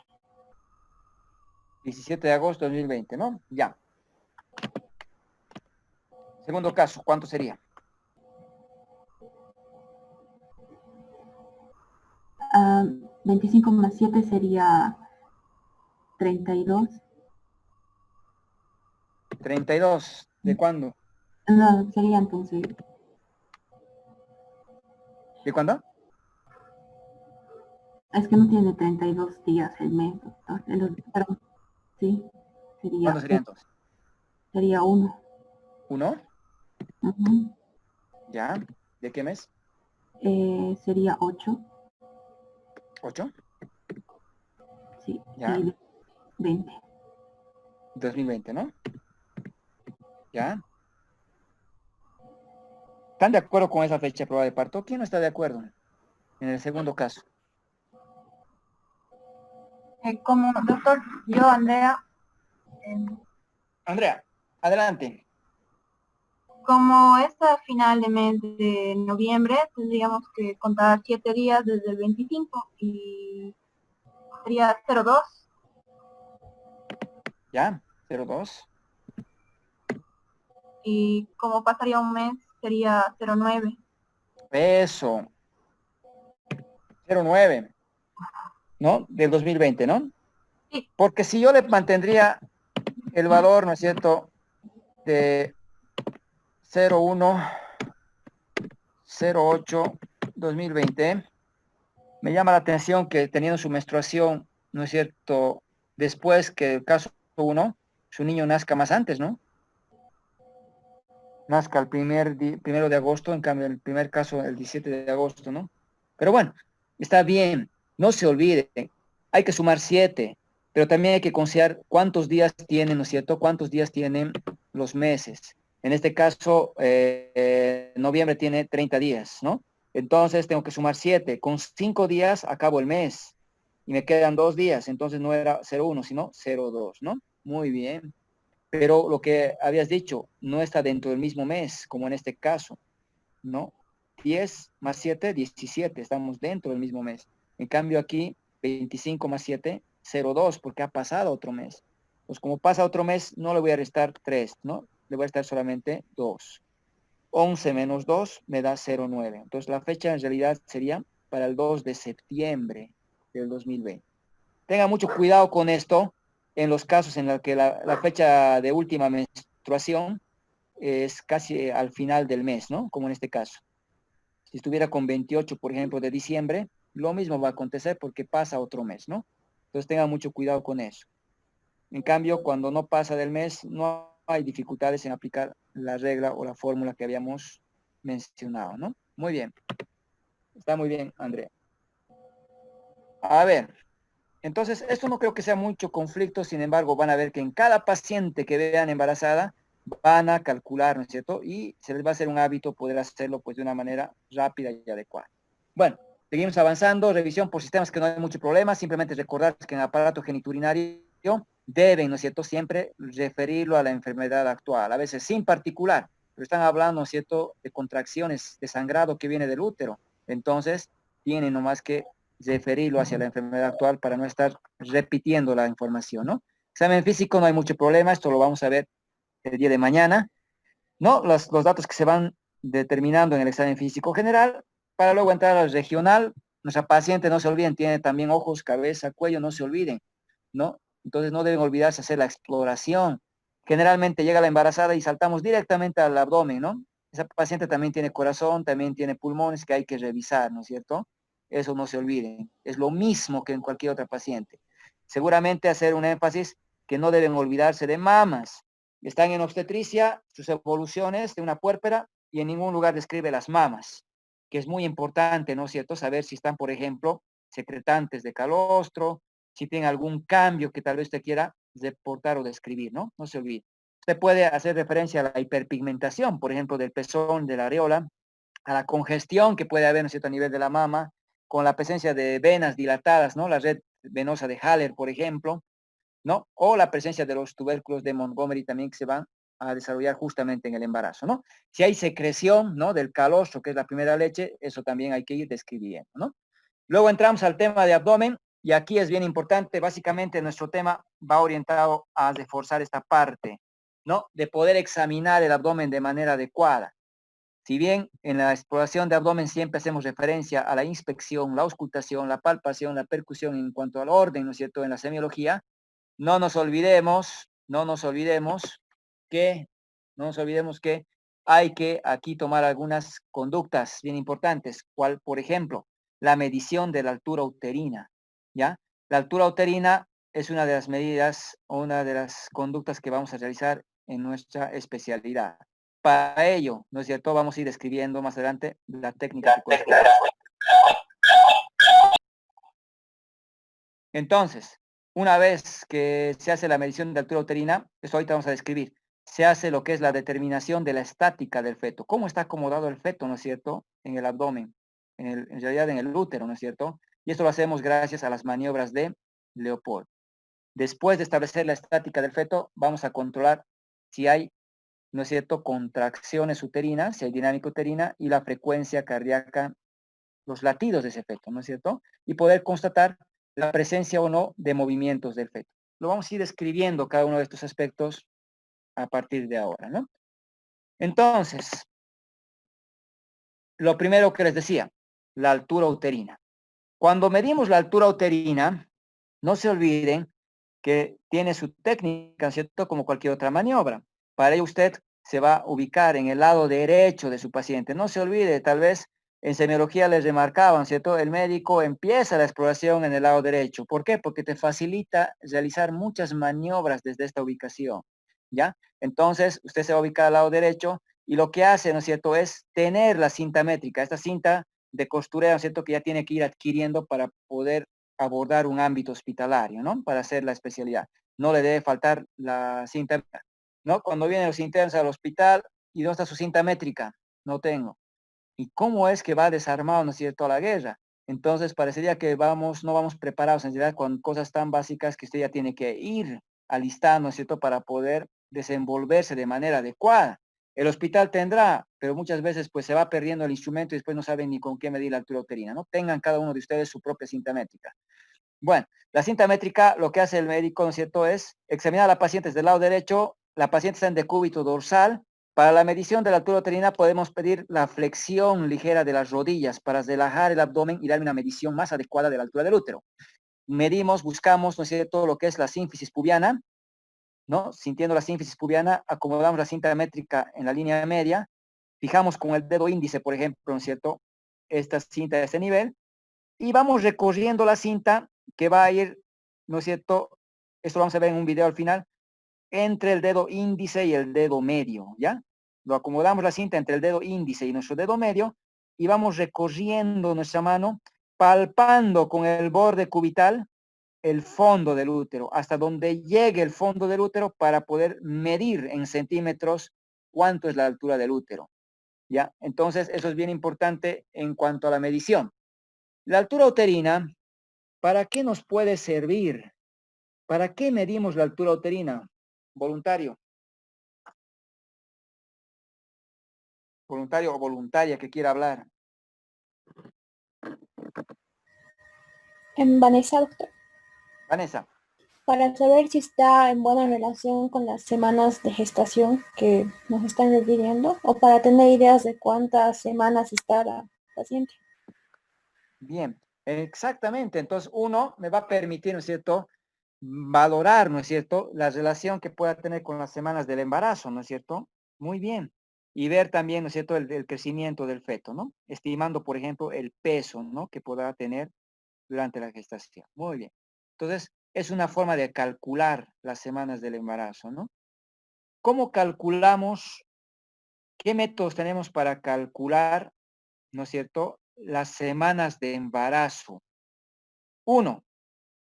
17 de agosto de 2020, ¿no? Ya. Segundo caso, ¿cuánto sería? 25 más 7 sería 32. 32. ¿De cuándo? No, sería entonces, ¿De cuándo? es que no tiene 32 días el mes, doctor. Perdón, sí, ¿Cuándo sería entonces? sería 1. ¿1? Ujú. ¿Ya? ¿De qué mes? Sería 8, ¿8? sí, ¿Ya? y 20. 2020, ¿no? ¿Ya? ¿Están de acuerdo con esa fecha probable de parto? ¿Quién no está de acuerdo en el segundo caso? Como doctor, yo, Andrea, Andrea, adelante. como es a final de mes de noviembre, tendríamos que contar 7 días desde el 25 y sería 02. ¿Ya? 02. Y como pasaría un mes, sería 09. Eso. 09. ¿No? Del 2020, ¿no? Sí. Porque si yo le mantendría el valor, ¿no es cierto?, de 01, 08, 2020, me llama la atención que teniendo su menstruación, ¿no es cierto?, después que el caso 1, su niño nazca más antes, ¿no? Nazca el 1 de agosto, en cambio el primer caso el 17 de agosto, ¿no? Pero bueno, está bien, no se olvide, hay que sumar 7, pero también hay que considerar cuántos días tienen, ¿no es cierto? Cuántos días tienen los meses. En este caso, noviembre tiene 30 días, ¿no? Entonces tengo que sumar 7. Con 5 días acabo el mes y me quedan 2 días. Entonces no era 01, sino 02, ¿no? Muy bien. Pero lo que habías dicho no está dentro del mismo mes, como en este caso, ¿no? 10 más 7, 17, estamos dentro del mismo mes. En cambio aquí, 25 más 7, 02, porque ha pasado otro mes. Pues como pasa otro mes, no le voy a restar 3, ¿no? Le voy a restar solamente 2. 11 menos 2 me da 0,9. Entonces la fecha en realidad sería para el 2 de septiembre del 2020. Tenga mucho cuidado con esto en los casos en los que la fecha de última menstruación es casi al final del mes, ¿no? Como en este caso. Si estuviera con 28, por ejemplo, de diciembre, lo mismo va a acontecer porque pasa otro mes, ¿no? Entonces tenga mucho cuidado con eso. En cambio, cuando no pasa del mes, no hay dificultades en aplicar la regla o la fórmula que habíamos mencionado, ¿no? Muy bien. Está muy bien, Andrea. A ver, entonces esto no creo que sea mucho conflicto, sin embargo, van a ver que en cada paciente que vean embarazada, van a calcular, ¿no es cierto? Y se les va a hacer un hábito poder hacerlo pues de una manera rápida y adecuada. Bueno, seguimos avanzando, revisión por sistemas que no hay mucho problema, simplemente recordar que en el aparato geniturinario deben, ¿no es cierto?, siempre referirlo a la enfermedad actual, a veces sin particular, pero están hablando, ¿no es cierto?, de contracciones, de sangrado que viene del útero, entonces tienen nomás que referirlo hacia la enfermedad actual para no estar repitiendo la información, ¿no? Examen físico no hay mucho problema, esto lo vamos a ver el día de mañana, ¿no? Los datos que se van determinando en el examen físico general, para luego entrar al regional. Nuestra paciente, no se olviden, tiene también ojos, cabeza, cuello, no se olviden, ¿no? Entonces no deben olvidarse hacer la exploración. Generalmente llega la embarazada y saltamos directamente al abdomen, ¿no? Esa paciente también tiene corazón, también tiene pulmones que hay que revisar, ¿no es cierto? Eso no se olviden. Es lo mismo que en cualquier otra paciente. Seguramente hacer un énfasis que no deben olvidarse de mamas. Están en obstetricia, sus evoluciones de una puérpera y en ningún lugar describe las mamas, que es muy importante, ¿no es cierto? Saber si están, por ejemplo, secretantes de calostro, si tienen algún cambio que tal vez usted quiera reportar o describir, ¿no? No se olvide. Usted puede hacer referencia a la hiperpigmentación, por ejemplo, del pezón, de la areola, a la congestión que puede haber, ¿no es cierto?, a nivel de la mama, con la presencia de venas dilatadas, ¿no? La red venosa de Haller, por ejemplo, ¿no? O la presencia de los tubérculos de Montgomery también que se van a desarrollar justamente en el embarazo, ¿no? Si hay secreción, ¿no?, del calostro, que es la primera leche, eso también hay que ir describiendo, ¿no? Luego entramos al tema de abdomen, y aquí es bien importante, básicamente nuestro tema va orientado a reforzar esta parte, ¿no?, de poder examinar el abdomen de manera adecuada. Si bien en la exploración de abdomen siempre hacemos referencia a la inspección, la auscultación, la palpación, la percusión en cuanto al orden, ¿no es cierto?, en la semiología, no nos olvidemos que, no nos olvidemos que hay que aquí tomar algunas conductas bien importantes, cual, por ejemplo, la medición de la altura uterina, ¿ya? La altura uterina es una de las medidas o una de las conductas que vamos a realizar en nuestra especialidad. Para ello, ¿no es cierto?, vamos a ir describiendo más adelante la técnica que corresponde. Entonces, una vez que se hace la medición de altura uterina, eso ahorita vamos a describir, se hace lo que es la determinación de la estática del feto. ¿Cómo está acomodado el feto, no es cierto?, en el abdomen, en realidad en el útero, ¿no es cierto? Y esto lo hacemos gracias a las maniobras de Leopold. Después de establecer la estática del feto, vamos a controlar si hay, ¿no es cierto?, contracciones uterinas, si hay dinámica uterina y la frecuencia cardíaca, los latidos de ese feto, ¿no es cierto? Y poder constatar la presencia o no de movimientos del feto. Lo vamos a ir describiendo cada uno de estos aspectos a partir de ahora, ¿no? Entonces, lo primero que les decía, la altura uterina. Cuando medimos la altura uterina, no se olviden que tiene su técnica, ¿cierto?, como cualquier otra maniobra. Para ello usted se va a ubicar en el lado derecho de su paciente. No se olvide, tal vez en semiología les remarcaban, ¿cierto? El médico empieza la exploración en el lado derecho. ¿Por qué? Porque te facilita realizar muchas maniobras desde esta ubicación, ¿ya? Entonces, usted se va a ubicar al lado derecho y lo que hace, ¿no es cierto?, es tener la cinta métrica, esta cinta de costureo, ¿no es cierto?, que ya tiene que ir adquiriendo para poder abordar un ámbito hospitalario, ¿no?, para hacer la especialidad. No le debe faltar la cinta, ¿no? Cuando vienen los internos al hospital, ¿y dónde está su cinta métrica? No tengo. ¿Y cómo es que va desarmado, no es cierto, a la guerra? Entonces parecería que no vamos preparados en realidad con cosas tan básicas que usted ya tiene que ir alistando, ¿no es cierto?, para poder desenvolverse de manera adecuada. El hospital tendrá, pero muchas veces pues se va perdiendo el instrumento y después no saben ni con qué medir la altura uterina, ¿no? Tengan cada uno de ustedes su propia cinta métrica. Bueno, la cinta métrica, lo que hace el médico, ¿no es cierto?, es examinar a la paciente desde el lado derecho. La paciente está en decúbito dorsal. Para la medición de la altura uterina podemos pedir la flexión ligera de las rodillas para relajar el abdomen y darle una medición más adecuada de la altura del útero. Medimos, buscamos, ¿no es cierto?, lo que es la sínfisis pubiana, ¿no? Sintiendo la sínfisis pubiana, acomodamos la cinta métrica en la línea media, fijamos con el dedo índice, por ejemplo, ¿no es cierto?, esta cinta de este nivel, y vamos recorriendo la cinta que va a ir, ¿no es cierto?, esto lo vamos a ver en un video al final, entre el dedo índice y el dedo medio, ¿ya? Lo acomodamos la cinta entre el dedo índice y nuestro dedo medio y vamos recorriendo nuestra mano, palpando con el borde cubital el fondo del útero, hasta donde llegue el fondo del útero para poder medir en centímetros cuánto es la altura del útero, ¿ya? Entonces, eso es bien importante en cuanto a la medición. La altura uterina, ¿para qué nos puede servir? ¿Para qué medimos la altura uterina? Voluntario. Voluntario o voluntaria que quiera hablar. En Vanessa, doctor, Vanessa. para saber si está en buena relación con las semanas de gestación que nos están refiriendo o para tener ideas de cuántas semanas está la paciente. Bien, exactamente. Entonces, uno me va a permitir, ¿no es cierto?, valorar, ¿no es cierto?, la relación que pueda tener con las semanas del embarazo, ¿no es cierto? Muy bien. Y ver también, ¿no es cierto?, el crecimiento del feto, ¿no? Estimando, por ejemplo, el peso, ¿no?, que pueda tener durante la gestación. Muy bien. Entonces, es una forma de calcular las semanas del embarazo, ¿no? ¿Cómo calculamos? ¿Qué métodos tenemos para calcular, ¿no es cierto?, las semanas de embarazo? Uno,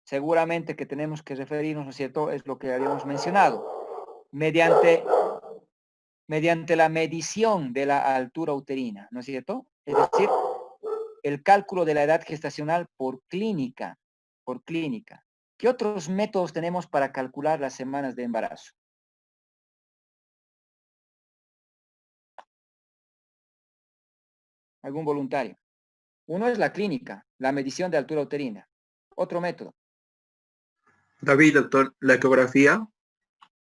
seguramente que tenemos que referirnos, ¿no es cierto? Es lo que habíamos mencionado. Mediante la medición de la altura uterina, ¿no es cierto? Es decir, el cálculo de la edad gestacional por clínica, por clínica. ¿Qué otros métodos tenemos para calcular las semanas de embarazo? ¿Algún voluntario? Uno es la clínica, la medición de altura uterina. Otro método. David, doctor, la ecografía.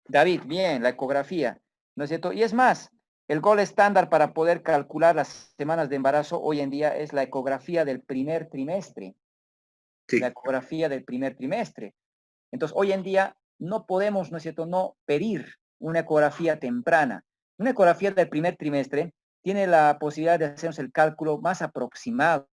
David, bien, la ecografía, ¿no es cierto? Y es más, el gol estándar para poder calcular las semanas de embarazo hoy en día es la ecografía del primer trimestre. Sí. La ecografía del primer trimestre. Entonces, hoy en día no podemos, ¿no es cierto?, no pedir una ecografía temprana. Una ecografía del primer trimestre tiene la posibilidad de hacernos el cálculo más aproximado.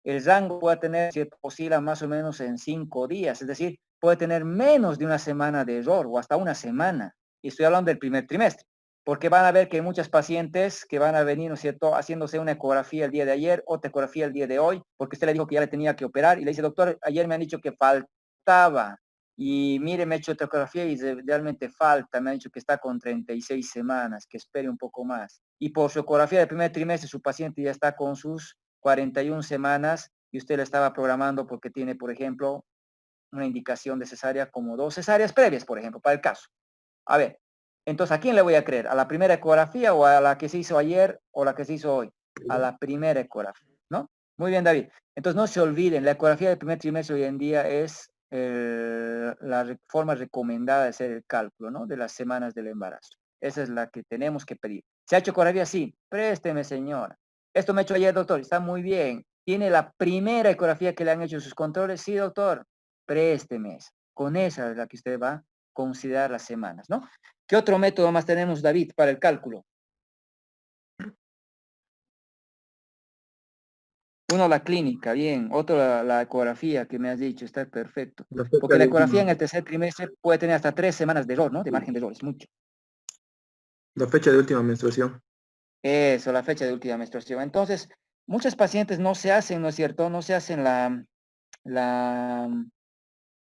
El rango puede tener, ¿cierto?, oscila más o menos en 5 días, es decir, puede tener menos de una semana de error o hasta una semana. Y estoy hablando del primer trimestre, porque van a ver que hay muchas pacientes que van a venir, ¿no es cierto?, haciéndose una ecografía el día de ayer, otra ecografía el día de hoy, porque usted le dijo que ya le tenía que operar y le dice, doctor, ayer me han dicho que faltaba y mire, me he hecho otra ecografía y realmente falta, me han dicho que está con 36 semanas, que espere un poco más. Y por su ecografía del primer trimestre, su paciente ya está con sus 41 semanas y usted le estaba programando porque tiene, por ejemplo, una indicación de cesárea como 2 cesáreas previas, por ejemplo, para el caso. A ver, entonces, ¿a quién le voy a creer? ¿A la primera ecografía o a la que se hizo ayer o la que se hizo hoy? A la primera ecografía, ¿no? Muy bien, David. Entonces, no se olviden, la ecografía del primer trimestre hoy en día es la forma recomendada de hacer el cálculo, ¿no? De las semanas del embarazo. Esa es la que tenemos que pedir. ¿Se ha hecho ecografía? Sí. Présteme, señora. Esto me ha hecho ayer, doctor. Está muy bien. ¿Tiene la primera ecografía que le han hecho sus controles? Sí, doctor. Présteme esa. Con esa es la que usted va a considerar las semanas, ¿no? ¿Qué otro método más tenemos, David, para el cálculo? Uno, la clínica, bien. Otro, la ecografía que me has dicho, está perfecto. La fecha Porque la de ecografía última, en el tercer trimestre puede tener hasta 3 semanas de error, ¿no? De margen de error, es mucho. la fecha de última menstruación. Eso, la fecha de última menstruación. Entonces, muchas pacientes no se hacen, ¿no es cierto? No se hacen la, la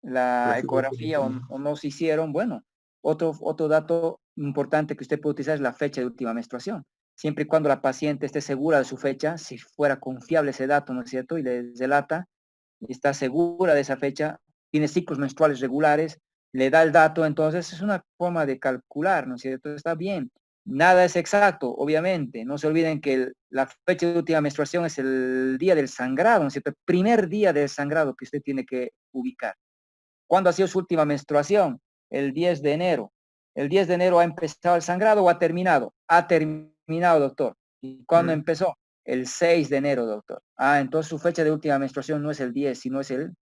La ecografía o no se hicieron. Bueno, otro dato importante que usted puede utilizar es la fecha de última menstruación. Siempre y cuando la paciente esté segura de su fecha, si fuera confiable ese dato, ¿no es cierto? Y le relata, y está segura de esa fecha, tiene ciclos menstruales regulares, le da el dato, entonces es una forma de calcular, ¿no es cierto? Está bien. Nada es exacto, obviamente. No se olviden que la fecha de última menstruación es el día del sangrado, ¿no es cierto? El primer día del sangrado que usted tiene que ubicar. ¿Cuándo ha sido su última menstruación? El 10 de enero. ¿El 10 de enero ha empezado el sangrado o ha terminado? Ha terminado, doctor. ¿Y cuándo empezó? El 6 de enero, doctor. Ah, entonces su fecha de última menstruación no es el 10, sino es el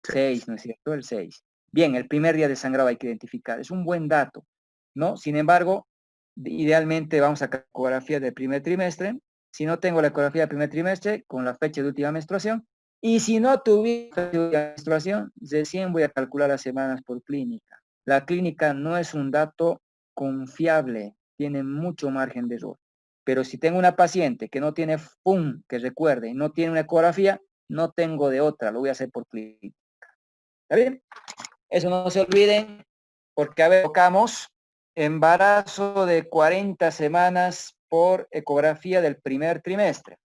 6, ¿no es cierto? El 6. Bien, el primer día de sangrado hay que identificar. Es un buen dato, ¿no? Sin embargo, idealmente vamos a ecografía del primer trimestre. Si no tengo la ecografía del primer trimestre, con la fecha de última menstruación, y si no tuviera menstruación, recién voy a calcular las semanas por clínica. La clínica no es un dato confiable, tiene mucho margen de error. Pero si tengo una paciente que no tiene FUN, que recuerde, no tiene una ecografía, no tengo de otra, lo voy a hacer por clínica. ¿Está bien? Eso no se olviden, porque a ver, tocamos embarazo de 40 semanas por ecografía del primer trimestre.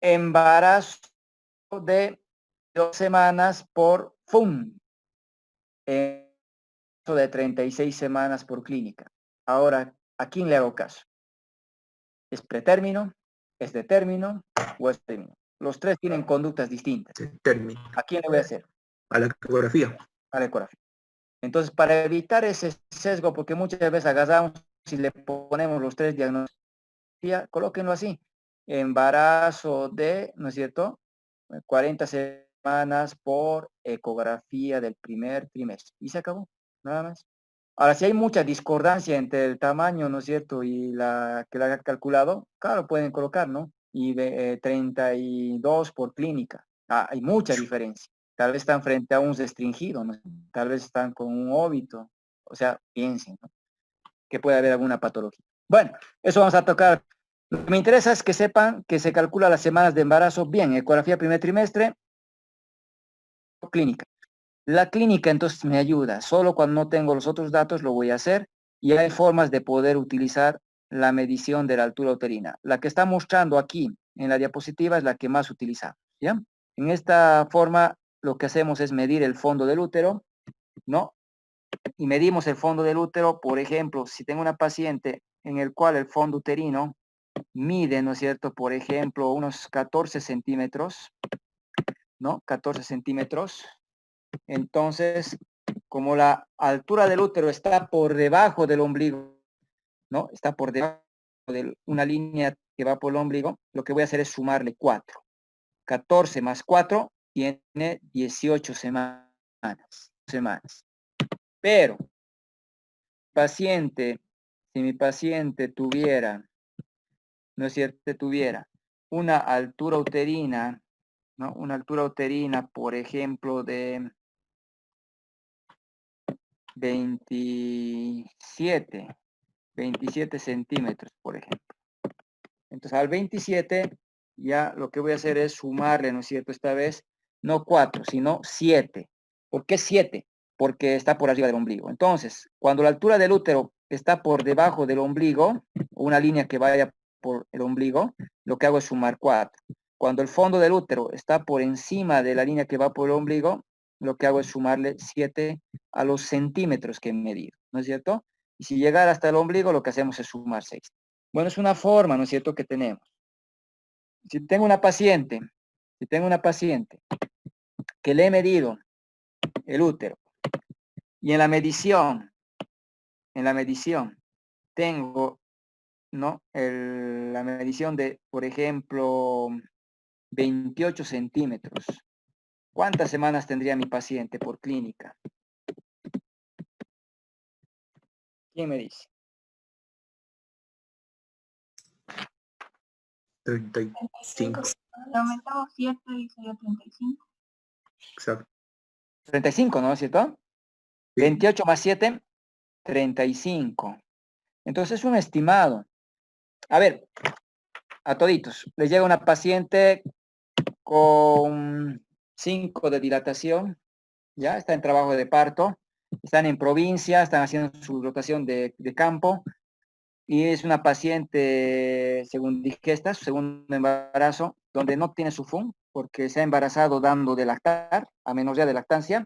Embarazo de 2 semanas por FUN, de 36 semanas por clínica. Ahora, ¿a quién le hago caso? ¿Es pretérmino? ¿Es de término? ¿O es término? Los tres tienen conductas distintas. Término. ¿A quién le voy a hacer? A la ecografía. A la ecografía. Entonces, para evitar ese sesgo, porque muchas veces agarramos y le ponemos los tres diagnósticos, colóquenlo así. Embarazo de, ¿no es cierto? 40 semanas por ecografía del primer trimestre. Y se acabó, nada más. Ahora, si hay mucha discordancia entre el tamaño, ¿no es cierto? Y la que la ha calculado, claro, pueden colocar, ¿no? Y 32 por clínica. Ah, hay mucha diferencia. Tal vez están frente a un restringido, ¿no? Tal vez están con un óbito. O sea, piensen, ¿no? Que puede haber alguna patología. Bueno, eso vamos a tocar. Lo que me interesa es que sepan que se calcula las semanas de embarazo bien, ecografía primer trimestre, clínica. La clínica entonces me ayuda. Solo cuando no tengo los otros datos lo voy a hacer y hay formas de poder utilizar la medición de la altura uterina. La que está mostrando aquí en la diapositiva es la que más utilizamos, ¿ya? En esta forma lo que hacemos es medir el fondo del útero, ¿no? Y medimos el fondo del útero, por ejemplo, si tengo una paciente en el cual el fondo uterino mide, ¿no es cierto? Por ejemplo, unos 14 centímetros, ¿no? 14 centímetros. Entonces, como la altura del útero está por debajo del ombligo, ¿no? Está por debajo de una línea que va por el ombligo, lo que voy a hacer es sumarle 4. 14 más 4 tiene 18 semanas. Pero, si mi paciente tuviera, ¿no es cierto? Tuviera una altura uterina, ¿no? Una altura uterina, por ejemplo, de 27 centímetros, por ejemplo. Entonces, al 27, ya lo que voy a hacer es sumarle, ¿no es cierto? Esta vez, no 4, sino 7. ¿Por qué 7? Porque está por arriba del ombligo. Entonces, cuando la altura del útero está por debajo del ombligo, una línea que vaya por el ombligo, lo que hago es sumar 4. Cuando el fondo del útero está por encima de la línea que va por el ombligo, lo que hago es sumarle 7 a los centímetros que he medido, ¿no es cierto? Y si llegara hasta el ombligo, lo que hacemos es sumar 6. Bueno, es una forma, ¿no es cierto?, que tenemos. Si tengo una paciente que le he medido el útero y en la medición tengo, ¿no? La medición de, por ejemplo, 28 centímetros. ¿Cuántas semanas tendría mi paciente por clínica? ¿Quién me dice? 35. Le aumentamos 7 y sería 35. Exacto. 35, ¿no es cierto? Sí. 28 más 7, 35. Entonces es un estimado. A ver, a toditos, les llega una paciente con 5 de dilatación, ya está en trabajo de parto, están en provincia, están haciendo su rotación de campo, y es una paciente, según digesta, su segundo embarazo, donde no tiene su FUM, porque se ha embarazado dando de lactar, a menorrea de lactancia.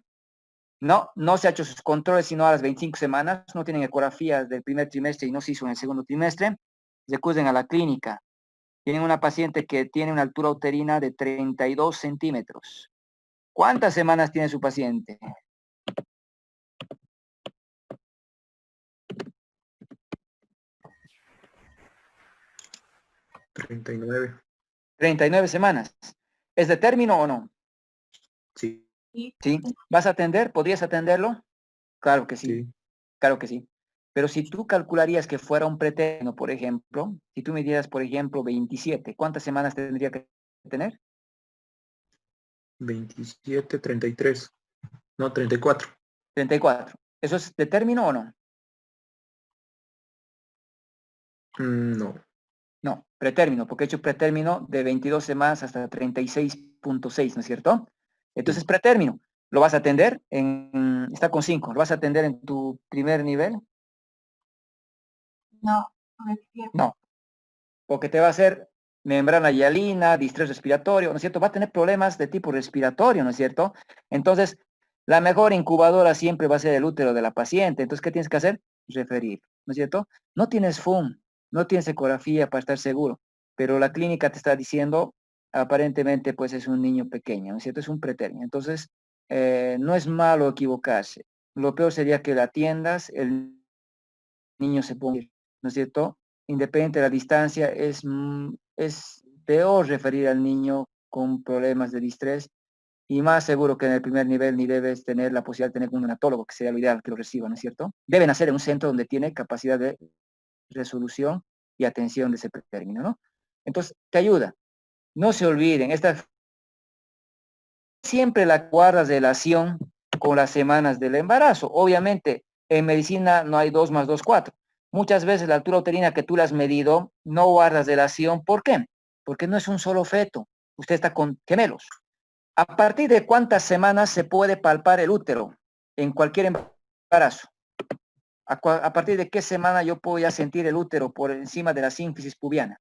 No se ha hecho sus controles sino a las 25 semanas, no tienen ecografías del primer trimestre y no se hizo en el segundo trimestre. Recurren a la clínica. Tienen una paciente que tiene una altura uterina de 32 centímetros. ¿Cuántas semanas tiene su paciente? $39. 39 semanas. ¿Es de término o no? Sí. ¿Sí? ¿Vas a atender? ¿Podrías atenderlo? Claro que sí. Sí. Claro que sí. Pero si tú calcularías que fuera un pretérmino, por ejemplo, si tú me dieras, por ejemplo, 27, ¿cuántas semanas tendría que tener? 27, 33. No, 34. 34. ¿Eso es de término o no? No. No, pretérmino, porque he hecho pretérmino de 22 semanas hasta 36.6, ¿no es cierto? Entonces, pretérmino, ¿lo vas a atender? Está con 5, ¿lo vas a atender en tu primer nivel? No, No, porque te va a hacer membrana hialina, distrés respiratorio, ¿no es cierto? Va a tener problemas de tipo respiratorio, ¿no es cierto? Entonces, la mejor incubadora siempre va a ser el útero de la paciente. Entonces, ¿qué tienes que hacer? Referir, ¿no es cierto? No tienes FUM, no tienes ecografía para estar seguro, pero la clínica te está diciendo, aparentemente, pues es un niño pequeño, ¿no es cierto? Es un pretérmino. Entonces, no es malo equivocarse. Lo peor sería que la atiendas, el niño se ponga, ¿no es cierto? Independiente de la distancia, es peor referir al niño con problemas de distrés y más seguro que en el primer nivel ni debes tener la posibilidad de tener un neonatólogo, que sería lo ideal que lo reciba, ¿no es cierto? Deben hacer en un centro donde tiene capacidad de resolución y atención de ese término, ¿no? Entonces, te ayuda. No se olviden, siempre la guardas relación con las semanas del embarazo. Obviamente, en medicina no hay 2 más 2, 4. Muchas veces la altura uterina que tú la has medido no guardas relación. ¿Por qué? Porque no es un solo feto. Usted está con gemelos. ¿A partir de cuántas semanas se puede palpar el útero en cualquier embarazo? ¿A partir de qué semana yo puedo ya sentir el útero por encima de la sínfisis pubiana?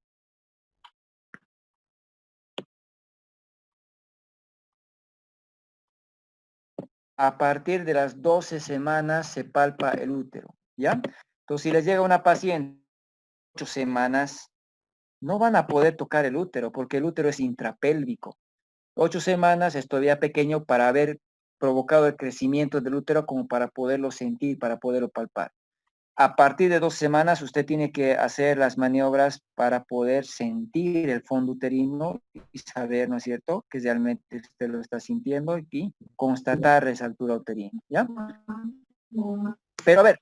A partir de las 12 semanas se palpa el útero, ¿ya? Entonces, si les llega una paciente 8 semanas, no van a poder tocar el útero porque el útero es intrapélvico. 8 semanas es todavía pequeño para haber provocado el crecimiento del útero como para poderlo sentir, para poderlo palpar. A partir de 2 semanas usted tiene que hacer las maniobras para poder sentir el fondo uterino y saber, ¿no es cierto?, que realmente usted lo está sintiendo y constatar esa altura uterina, ¿ya? Pero a ver,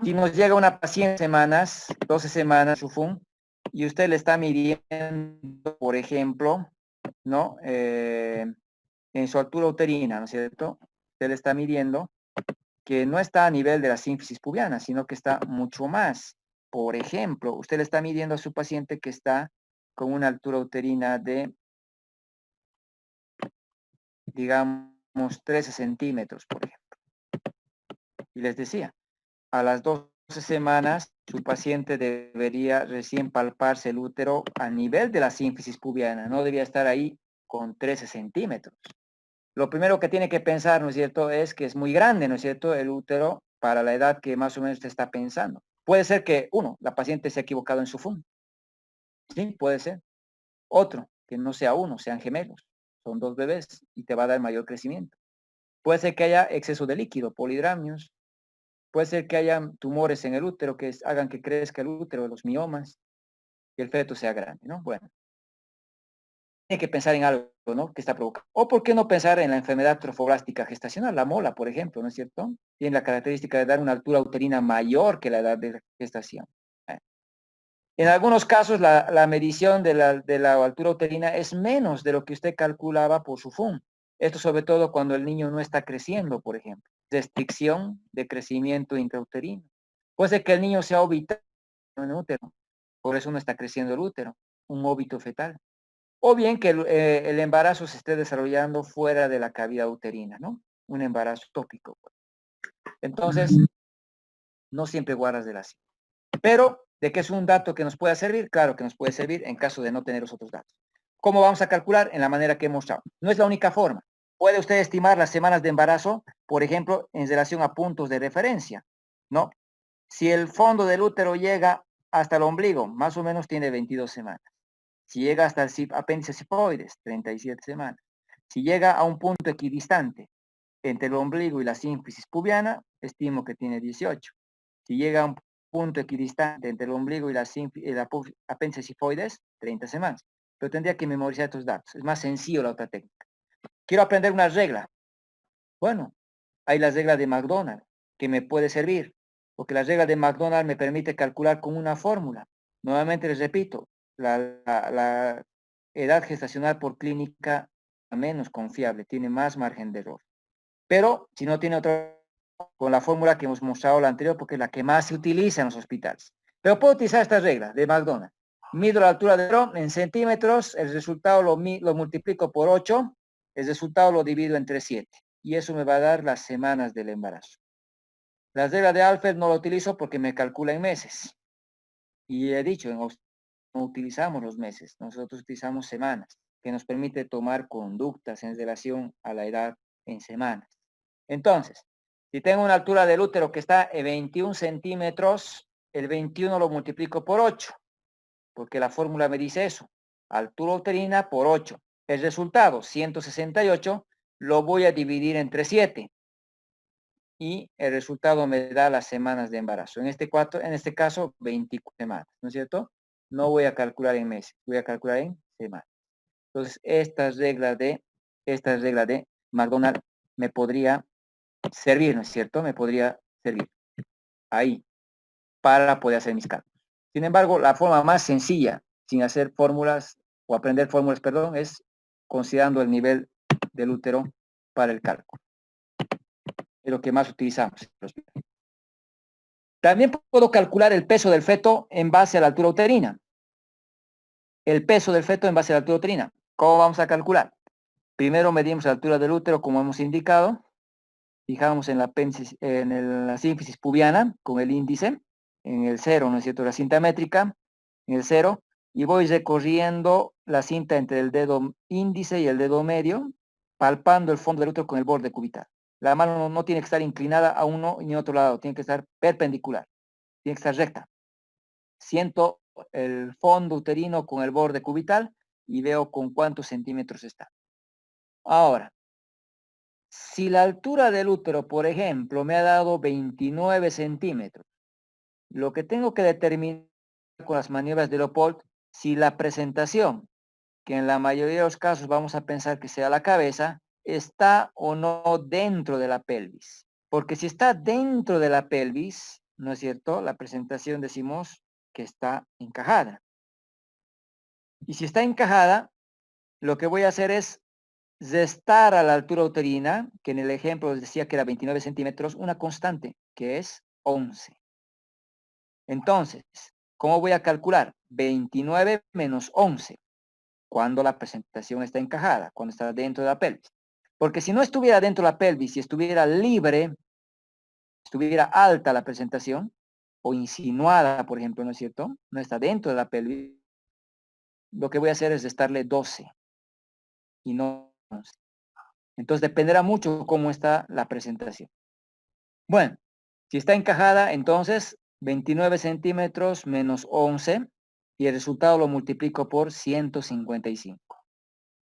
si nos llega una paciente semanas, 12 semanas, Shufun, y usted le está midiendo, por ejemplo, ¿no? En su altura uterina, ¿no es cierto? Usted le está midiendo que no está a nivel de la sínfisis pubiana, sino que está mucho más. Por ejemplo, usted le está midiendo a su paciente que está con una altura uterina de, digamos, 13 centímetros, por ejemplo. Y les decía, a las 12 semanas, su paciente debería recién palparse el útero a nivel de la sínfisis pubiana, no debía estar ahí con 13 centímetros. Lo primero que tiene que pensar, ¿no es cierto?, es que es muy grande, ¿no es cierto?, el útero para la edad que más o menos usted está pensando. Puede ser que, uno, la paciente se ha equivocado en su FUM. Sí, puede ser. Otro, que no sea uno, sean gemelos. Son 2 bebés y te va a dar mayor crecimiento. Puede ser que haya exceso de líquido, polidramios. Puede ser que haya tumores en el útero que hagan que crezca el útero, los miomas, y el feto sea grande, ¿no? Bueno. Tiene que pensar en algo, ¿no?, que está provocando. O por qué no pensar en la enfermedad trofoblástica gestacional, la mola, por ejemplo, ¿no es cierto? Tiene la característica de dar una altura uterina mayor que la edad de gestación. En algunos casos, la medición de la altura uterina es menos de lo que usted calculaba por su FUM. Esto sobre todo cuando el niño no está creciendo, por ejemplo. Restricción de crecimiento intrauterino. Puede ser que el niño sea óbito en el útero, por eso no está creciendo el útero, un óbito fetal. O bien que el embarazo se esté desarrollando fuera de la cavidad uterina, ¿no? Un embarazo tópico. Entonces, no siempre guardas de la cita. Pero, ¿de qué es un dato que nos pueda servir? Claro que nos puede servir en caso de no tener los otros datos. ¿Cómo vamos a calcular? En la manera que he mostrado. No es la única forma. Puede usted estimar las semanas de embarazo, por ejemplo, en relación a puntos de referencia, ¿no? Si el fondo del útero llega hasta el ombligo, más o menos tiene 22 semanas. Si llega hasta el apéndice cifoides, 37 semanas. Si llega a un punto equidistante entre el ombligo y la sínfisis pubiana, estimo que tiene 18. Si llega a un punto equidistante entre el ombligo y el apéndice cifoides, 30 semanas. Pero tendría que memorizar estos datos. Es más sencillo la otra técnica. Quiero aprender una regla. Bueno, hay la regla de McDonald, que me puede servir, porque la regla de McDonald me permite calcular con una fórmula. Nuevamente les repito, la edad gestacional por clínica menos confiable, tiene más margen de error. Pero si no tiene otra, con la fórmula que hemos mostrado la anterior, porque es la que más se utiliza en los hospitales. Pero puedo utilizar esta regla de McDonald. Mido la altura del útero en centímetros, el resultado lo multiplico por 8, el resultado lo divido entre 7. Y eso me va a dar las semanas del embarazo. La regla de Alfred no la utilizo porque me calcula en meses. Y he dicho, no utilizamos los meses, nosotros utilizamos semanas, que nos permite tomar conductas en relación a la edad en semanas. Entonces, si tengo una altura del útero que está en 21 centímetros, el 21 lo multiplico por 8, porque la fórmula me dice eso, altura uterina por 8. El resultado, 168, lo voy a dividir entre 7. Y el resultado me da las semanas de embarazo. En este caso, 24 semanas, ¿no es cierto? No voy a calcular en meses, voy a calcular en semanas. Entonces, esta regla de McDonald me podría servir, ¿no es cierto? Me podría servir ahí para poder hacer mis cálculos. Sin embargo, la forma más sencilla, sin hacer fórmulas o aprender fórmulas, perdón, es considerando el nivel del útero para el cálculo. Es lo que más utilizamos. También puedo calcular el peso del feto en base a la altura uterina. El peso del feto en base a la altura uterina. ¿Cómo vamos a calcular? Primero medimos la altura del útero, como hemos indicado. Fijamos en la sínfisis pubiana con el índice, en el 0, ¿no es cierto? La cinta métrica, en el 0, y voy recorriendo la cinta entre el dedo índice y el dedo medio, palpando el fondo del útero con el borde cubital. La mano no tiene que estar inclinada a uno ni a otro lado, tiene que estar perpendicular, tiene que estar recta. Siento el fondo uterino con el borde cubital y veo con cuántos centímetros está. Ahora, si la altura del útero, por ejemplo, me ha dado 29 centímetros, lo que tengo que determinar con las maniobras de Leopold, si la presentación, que en la mayoría de los casos vamos a pensar que sea la cabeza, está o no dentro de la pelvis. Porque si está dentro de la pelvis, ¿no es cierto? La presentación decimos que está encajada. Y si está encajada, lo que voy a hacer es restar a la altura uterina, que en el ejemplo les decía que era 29 centímetros, una constante, que es 11. Entonces, ¿cómo voy a calcular? 29 menos 11, cuando la presentación está encajada, cuando está dentro de la pelvis. Porque si no estuviera dentro de la pelvis, si estuviera libre, estuviera alta la presentación, o insinuada, por ejemplo, ¿no es cierto? No está dentro de la pelvis, lo que voy a hacer es restarle 12 y no 11. Entonces dependerá mucho cómo está la presentación. Bueno, si está encajada, entonces 29 centímetros menos 11 y el resultado lo multiplico por 155.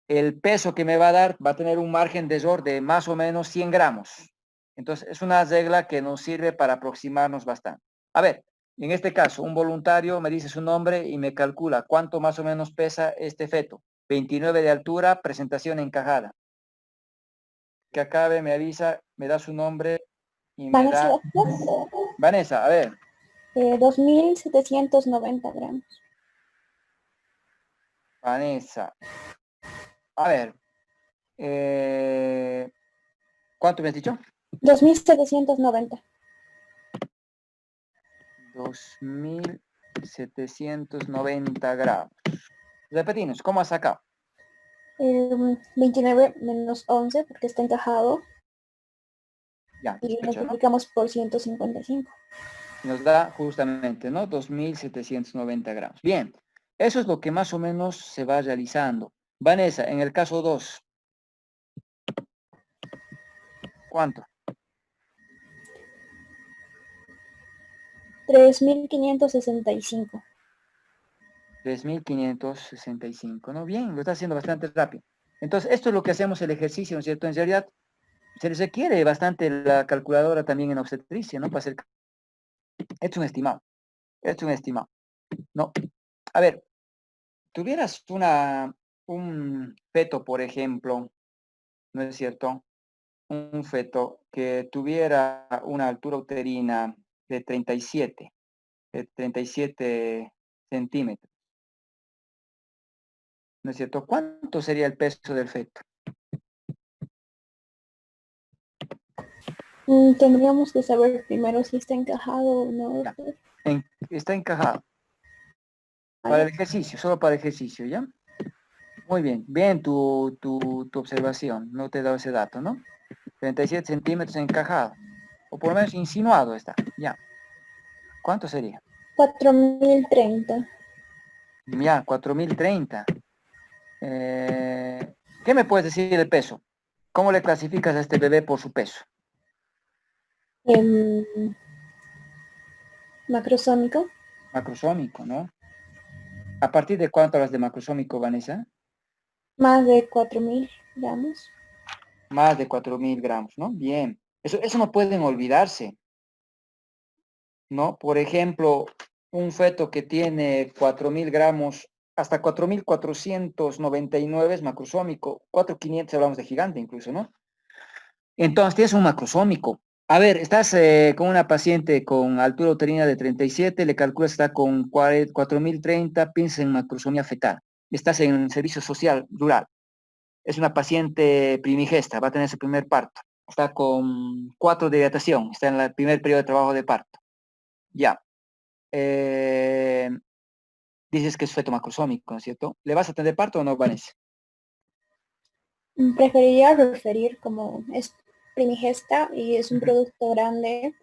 El peso que me va a dar va a tener un margen de error de más o menos 100 gramos. Entonces es una regla que nos sirve para aproximarnos bastante. A ver, en este caso, un voluntario me dice su nombre y me calcula cuánto más o menos pesa este feto. 29 de altura, presentación encajada. Que acabe, me avisa, me da su nombre y me Vanessa da... Vázquez, Vanessa, a ver, 2.790 gramos. Vanessa. A ver, ¿cuánto me has dicho? 2.790. 2.790 gramos. Repetimos, ¿cómo has sacado? 29 menos 11 porque está encajado Ya, y 18, ¿no? multiplicamos por 155. Nos da justamente, ¿no? 2.790 gramos. Bien, eso es lo que más o menos se va realizando. Vanessa, en el caso 2, ¿cuánto? 3.565. 3.565, ¿no? Bien, lo está haciendo bastante rápido. Entonces, esto es lo que hacemos el ejercicio, ¿no es cierto? En realidad, se les requiere bastante la calculadora también en obstetricia, ¿no? Para hacer... Esto es un estimado. Esto es un estimado. No. A ver, tuvieras un feto, por ejemplo, ¿no es cierto? Un feto que tuviera una altura uterina de 37 centímetros, ¿no es cierto? ¿Cuánto sería el peso del feto? Tendríamos que saber primero si está encajado o no. Ya. Está encajado. Para el ejercicio, solo para el ejercicio, ¿ya? Muy bien, bien tu observación, no te he dado ese dato, ¿no? 37 centímetros encajado, o por lo menos insinuado está, ya. ¿Cuánto sería? 4.030. Ya, 4.030. ¿Qué me puedes decir del peso? ¿Cómo le clasificas a este bebé por su peso? Macrosómico. Macrosómico, ¿no? ¿A partir de cuánto hablas de macrosómico, Vanessa? Más de 4.000 gramos. Más de 4.000 gramos, ¿no? Bien. Eso no pueden olvidarse, ¿no? Por ejemplo, un feto que tiene 4.000 gramos, hasta 4.499 es macrosómico, 4.500 hablamos de gigante incluso, ¿no? Entonces tienes un macrosómico. A ver, estás con una paciente con altura uterina de 37, le calculas que está con 4.030, piensa en macrosomía fetal. Estás en servicio social rural. Es una paciente primigesta, va a tener su primer parto. Está con 4 de dilatación, está en el primer periodo de trabajo de parto. Ya. Dices que es feto macrosómico, ¿no es cierto? ¿Le vas a tener parto o no, Vanessa? Preferiría referir como es primigesta y es un Ujú. producto grande,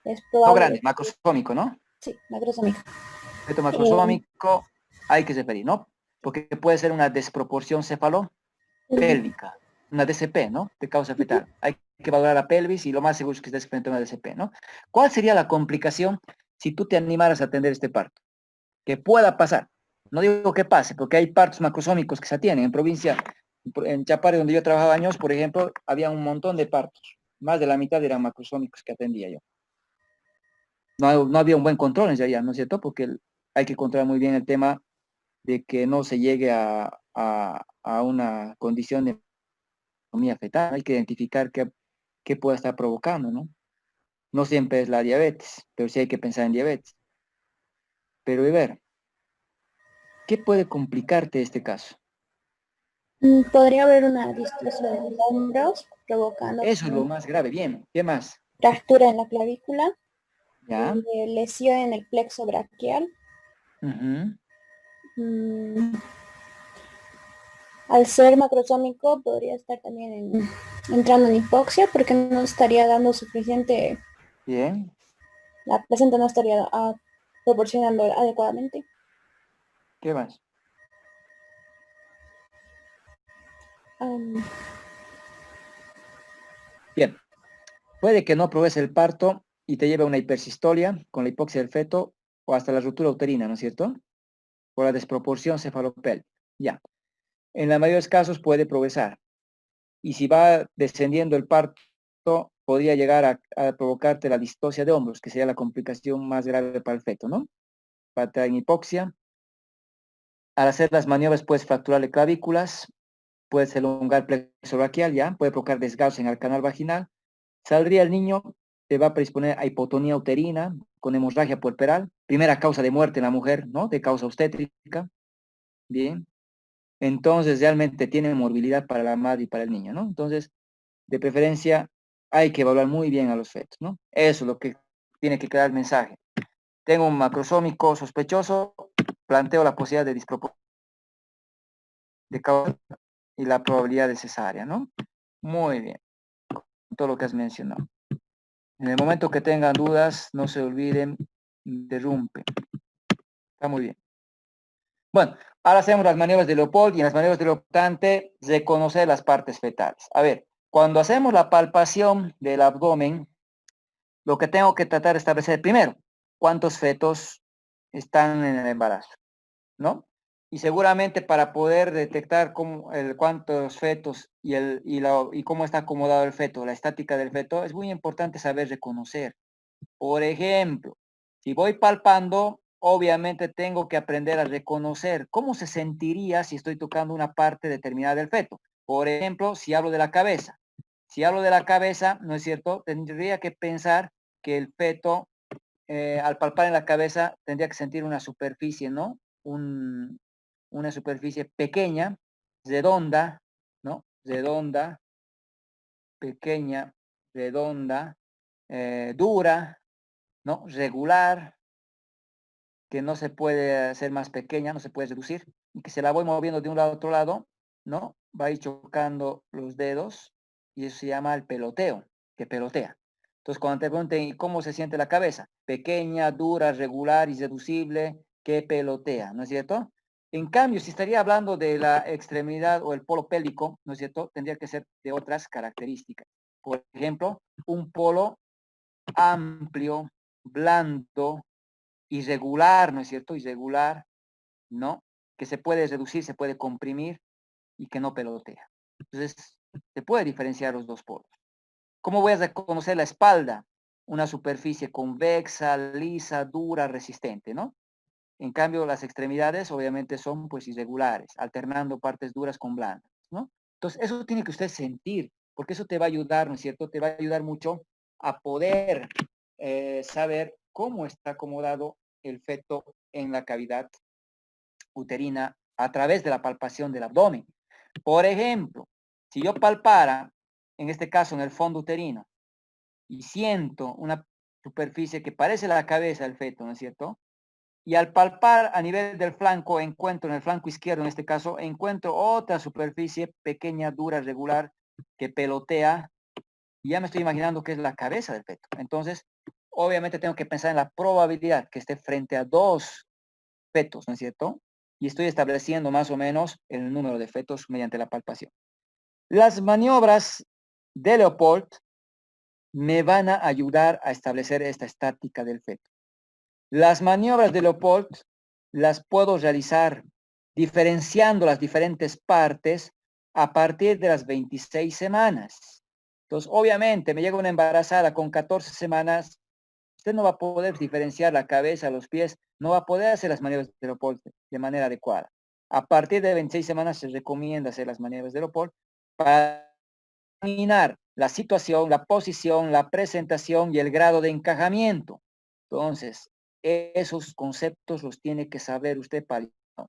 es No probable, grande, macrosómico, ¿no? sí, macrosómico. Feto Eh, macrosómico hay que referir, ¿no? Porque puede ser una desproporción ujú, cefalopélvica, una DCP, ¿no? De causa fetal. Hay que valorar la pelvis y lo más seguro es que estés frente a una DCP, ¿no? ¿Cuál sería la complicación si tú te animaras a atender este parto? Que pueda pasar. No digo que pase, porque hay partos macrosómicos que se atienen. En provincia, en Chapare, donde yo trabajaba años, por ejemplo, había un montón de partos. Más de la mitad eran macrosómicos que atendía yo. No había un buen control en allá, ¿no es cierto? Porque hay que controlar muy bien el tema de que no se llegue a una condición de economía fetal. Hay que identificar qué puede estar provocando, ¿no? No siempre es la diabetes, pero sí hay que pensar en diabetes. Pero, a ver, ¿qué puede complicarte este caso? Podría haber una distosia de los hombros provocando Eso es lo más grave. Bien, ¿qué más? fractura en la clavícula, ¿Ya? lesión en el plexo braquial. Ujú. Mm, Al ser macrosómico podría estar también entrando en hipoxia porque no estaría dando suficiente, Bien, la placenta no estaría proporcionando adecuadamente. ¿qué más? Am, Bien, puede que no aproveches el parto y te lleve a una hipersistolia con la hipoxia del feto o hasta la ruptura uterina, ¿no es cierto? Por la desproporción cefalopélvica. Ya, en la mayoría de los casos puede progresar. Y si va descendiendo el parto, podría llegar a provocarte la distosia de hombros, que sería la complicación más grave para el feto, ¿no? Para estar en hipoxia. Al hacer las maniobras puedes fracturarle clavículas, puedes elongar plexo braquial, ya, puede provocar desgarros en el canal vaginal. Saldría el niño, te va a predisponer a hipotonía uterina con hemorragia puerperal, primera causa de muerte en la mujer, ¿no? De causa obstétrica, bien. Entonces realmente tiene morbilidad para la madre y para el niño, ¿no? Entonces, de preferencia, hay que evaluar muy bien a los fetos, ¿no? Eso es lo que tiene que quedar el mensaje. Tengo un macrosómico sospechoso, planteo la posibilidad de disproporción de causa y la probabilidad de cesárea, ¿no? Muy bien, todo lo que has mencionado. En el momento que tengan dudas, no se olviden, interrumpe. Está muy bien. Bueno, ahora hacemos las maniobras de Leopold y en las maniobras de Leopold reconocer las partes fetales. A ver, cuando hacemos la palpación del abdomen, lo que tengo que tratar de establecer primero, cuántos fetos están en el embarazo, ¿no? Y seguramente para poder detectar cuántos fetos y cómo está acomodado el feto, la estática del feto, es muy importante saber reconocer. Por ejemplo, si voy palpando, obviamente tengo que aprender a reconocer cómo se sentiría si estoy tocando una parte determinada del feto. Por ejemplo, si hablo de la cabeza. Si hablo de la cabeza, ¿no es cierto? Tendría que pensar que el feto, al palpar en la cabeza, tendría que sentir una superficie, ¿no? Una superficie pequeña, redonda, ¿no? Redonda, pequeña, redonda, dura, ¿no? Regular, que no se puede hacer más pequeña, no se puede reducir, y que se la voy moviendo de un lado a otro lado, ¿no? Va a ir chocando los dedos, y eso se llama el peloteo, que pelotea. Entonces, cuando te pregunten cómo se siente la cabeza, pequeña, dura, regular, irreducible, que pelotea, ¿no es cierto? En cambio, si estaría hablando de la extremidad o el polo pélvico, ¿no es cierto? Tendría que ser de otras características. Por ejemplo, un polo amplio, blando, irregular, ¿no es cierto? Irregular, ¿no? Que se puede reducir, se puede comprimir y que no pelotea. Entonces, se puede diferenciar los dos polos. ¿Cómo voy a reconocer la espalda? Una superficie convexa, lisa, dura, resistente, ¿no? En cambio, las extremidades obviamente son pues irregulares, alternando partes duras con blandas, ¿no? Entonces, eso tiene que usted sentir, porque eso te va a ayudar, ¿no es cierto? Te va a ayudar mucho a poder saber cómo está acomodado el feto en la cavidad uterina a través de la palpación del abdomen. Por ejemplo, si yo palpara, en este caso en el fondo uterino, y siento una superficie que parece la cabeza del feto, ¿no es cierto? Y al palpar a nivel del flanco, encuentro en el flanco izquierdo, en este caso, encuentro otra superficie pequeña, dura, regular, que pelotea. Y ya me estoy imaginando que es la cabeza del feto. Entonces, obviamente tengo que pensar en la probabilidad que esté frente a dos fetos, ¿no es cierto? Y estoy estableciendo más o menos el número de fetos mediante la palpación. Las maniobras de Leopold me van a ayudar a establecer esta estática del feto. Las maniobras de Leopold las puedo realizar diferenciando las diferentes partes a partir de las 26 semanas. Entonces, obviamente, me llega una embarazada con 14 semanas, usted no va a poder diferenciar la cabeza, los pies, no va a poder hacer las maniobras de Leopold de manera adecuada. A partir de 26 semanas se recomienda hacer las maniobras de Leopold para determinar la situación, la posición, la presentación y el grado de encajamiento. Entonces, esos conceptos los tiene que saber usted,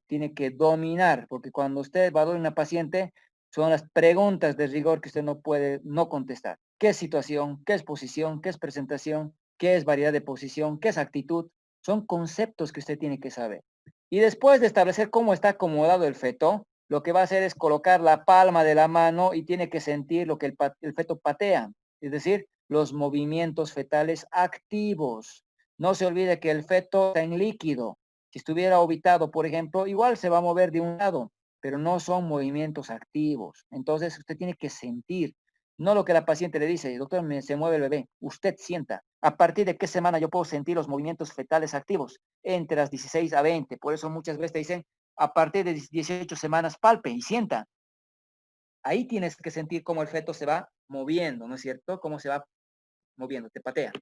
tiene que dominar, porque cuando usted evalúa a una paciente, son las preguntas de rigor que usted no puede no contestar. ¿Qué es situación? ¿Qué es posición? ¿Qué es presentación? ¿Qué es variedad de posición? ¿Qué es actitud? Son conceptos que usted tiene que saber. Y después de establecer cómo está acomodado el feto, lo que va a hacer es colocar la palma de la mano y tiene que sentir lo que el feto patea, es decir, los movimientos fetales activos. No se olvide que el feto está en líquido. Si estuviera orbitado, por ejemplo, igual se va a mover de un lado, pero no son movimientos activos. Entonces usted tiene que sentir, no lo que la paciente le dice, doctor, se mueve el bebé. Usted sienta. ¿A partir de qué semana yo puedo sentir los movimientos fetales activos? Entre las 16 a 20. Por eso muchas veces te dicen, a partir de 18 semanas palpe y sienta. Ahí tienes que sentir cómo el feto se va moviendo, ¿no es cierto? Cómo se va moviendo, te patea.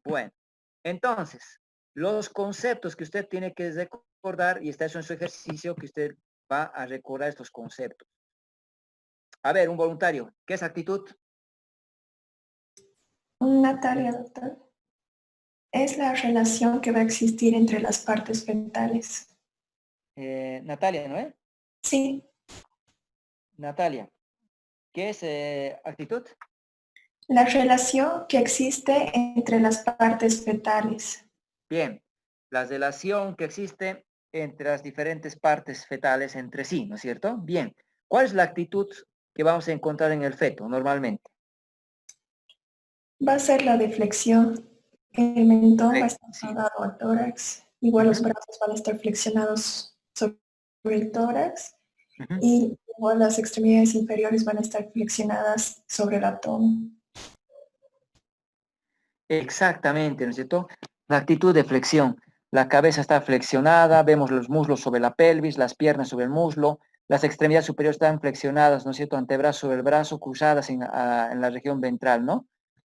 Bueno, entonces, los conceptos que usted tiene que recordar, y está eso en su ejercicio, que usted va a recordar estos conceptos. A ver, un voluntario, ¿qué es actitud? Natalia, doctor. Es la relación que va a existir entre las partes fetales. Natalia, ¿no es? Sí, Natalia, ¿qué es actitud? la relación que existe entre las partes fetales. Bien, la relación que existe entre las diferentes partes fetales entre sí, ¿no es cierto? Bien, ¿cuál es la actitud que vamos a encontrar en el feto normalmente? Va a ser la deflexión. El mentón va a estar Sí. pegado al tórax. Igual los Ujú, brazos van a estar flexionados sobre el tórax. ujú. Y igual las extremidades inferiores van a estar flexionadas sobre el abdomen. Exactamente, ¿no es cierto? La actitud de flexión. La cabeza está flexionada, vemos los muslos sobre la pelvis, las piernas sobre el muslo, las extremidades superiores están flexionadas, ¿no es cierto? Antebrazo sobre el brazo, cruzadas en la región ventral, ¿no?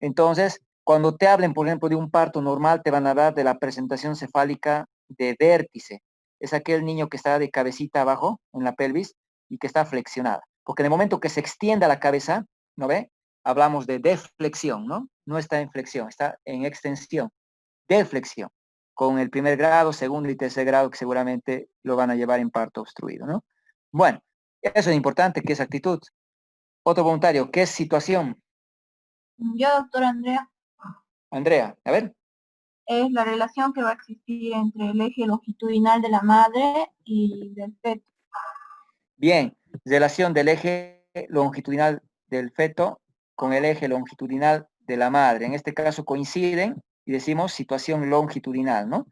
Entonces, cuando te hablen, por ejemplo, de un parto normal, te van a hablar de la presentación cefálica de vértice. Es aquel niño que está de cabecita abajo en la pelvis y que está flexionada. Porque en el momento que se extienda la cabeza, ¿no ve? Hablamos de deflexión, ¿no? No está en flexión, está en extensión, deflexión, con el primer grado, segundo y tercer grado que seguramente lo van a llevar en parto obstruido, ¿no? Bueno, eso es importante, ¿qué es actitud? Otro voluntario, ¿qué es situación? Yo, doctora Andrea, Andrea, a ver. es la relación que va a existir entre el eje longitudinal de la madre y del feto. Bien, relación del eje longitudinal del feto con el eje longitudinal de la madre. En este caso coinciden y decimos situación longitudinal, ¿no?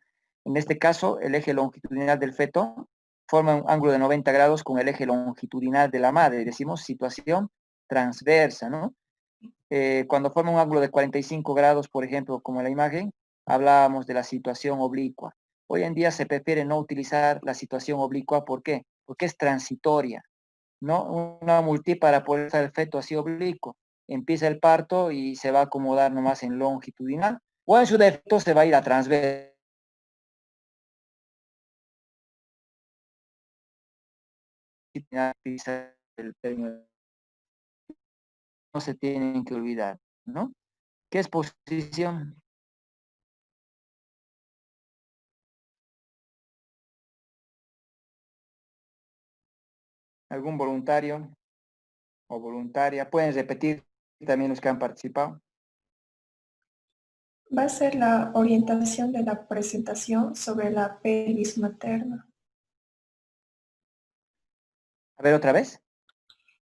En este caso, el eje longitudinal del feto forma un ángulo de 90 grados con el eje longitudinal de la madre. Decimos situación transversa, ¿no? Cuando forma un ángulo de 45 grados, por ejemplo, como en la imagen, hablábamos de la situación oblicua. Hoy en día se prefiere no utilizar la situación oblicua, ¿por qué? Porque es transitoria, ¿no? Una multípara puede estar el feto así oblicuo. Empieza el parto y se va a acomodar nomás en longitudinal, o en su defecto se va a ir a transversa. No se tienen que olvidar, ¿no? ¿Qué es posición? ¿Algún voluntario o voluntaria? Pueden repetir también los que han participado. Va a ser la orientación de la presentación sobre la pelvis materna. A ver, otra vez.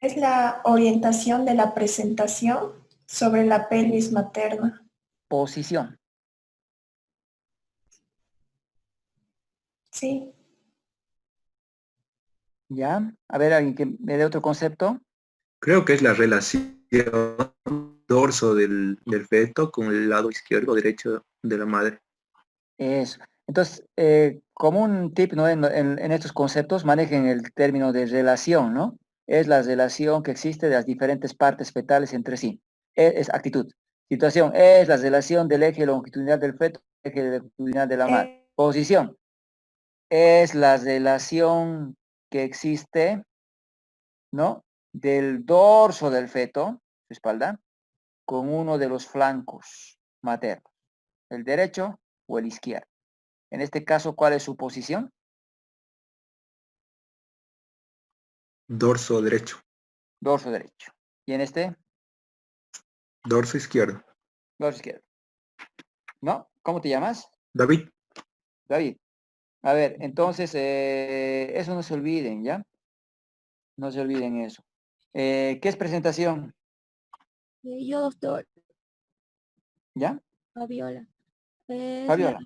Es la orientación de la presentación sobre la pelvis materna. Posición. Sí. ¿Ya? A ver, alguien que me dé otro concepto. Creo que es la relación dorso del feto con el lado izquierdo o derecho de la madre. Eso. Entonces, como un tip, ¿no? En estos conceptos manejen el término de relación, ¿no? Es la relación que existe de las diferentes partes fetales entre sí. Es actitud. Situación es la relación del eje longitudinal del feto, eje longitudinal de la madre. Posición es la relación que existe, ¿no? Del dorso del feto, su espalda, con uno de los flancos maternos, el derecho o el izquierdo. En este caso, ¿cuál es su posición? Dorso derecho. Dorso derecho. ¿Y en este? Dorso izquierdo. Dorso izquierdo. ¿No? ¿Cómo te llamas? David. David. A ver, entonces, eso no se olviden, ¿ya? No se olviden eso. ¿Qué es presentación? Yo, doctor, ¿Ya? Fabiola. Es la, Fabiola.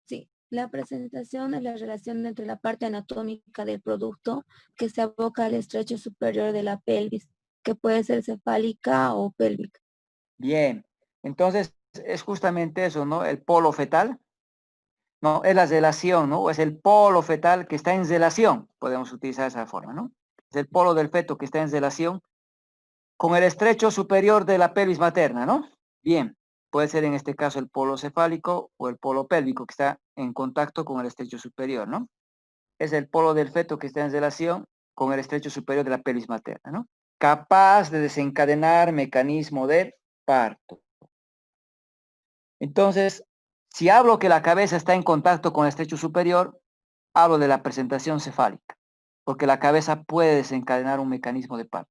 sí, la presentación es la relación entre la parte anatómica del producto que se aboca al estrecho superior de la pelvis, que puede ser cefálica o pélvica. Bien. Entonces, es justamente eso, ¿no? El polo fetal. No, es la relación, ¿no? Es el polo fetal que está en relación. Podemos utilizar esa forma, ¿no? Es el polo del feto que está en relación con el estrecho superior de la pelvis materna, ¿no? Bien, puede ser en este caso el polo cefálico o el polo pélvico que está en contacto con el estrecho superior, ¿no? Es el polo del feto que está en relación con el estrecho superior de la pelvis materna, ¿no? Capaz de desencadenar mecanismo de parto. Entonces, si hablo que la cabeza está en contacto con el estrecho superior, hablo de la presentación cefálica, porque la cabeza puede desencadenar un mecanismo de parto.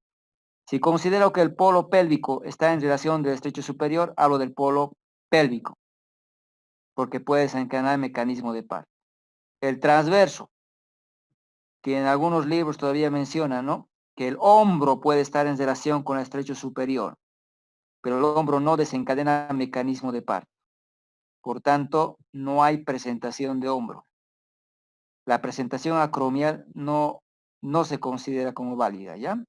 Si considero que el polo pélvico está en relación del estrecho superior, hablo del polo pélvico, porque puede desencadenar el mecanismo de parto. El transverso, que en algunos libros todavía menciona, ¿no? Que el hombro puede estar en relación con el estrecho superior, pero el hombro no desencadena mecanismo de parto. Por tanto, no hay presentación de hombro. La presentación acromial no se considera como válida, ¿ya?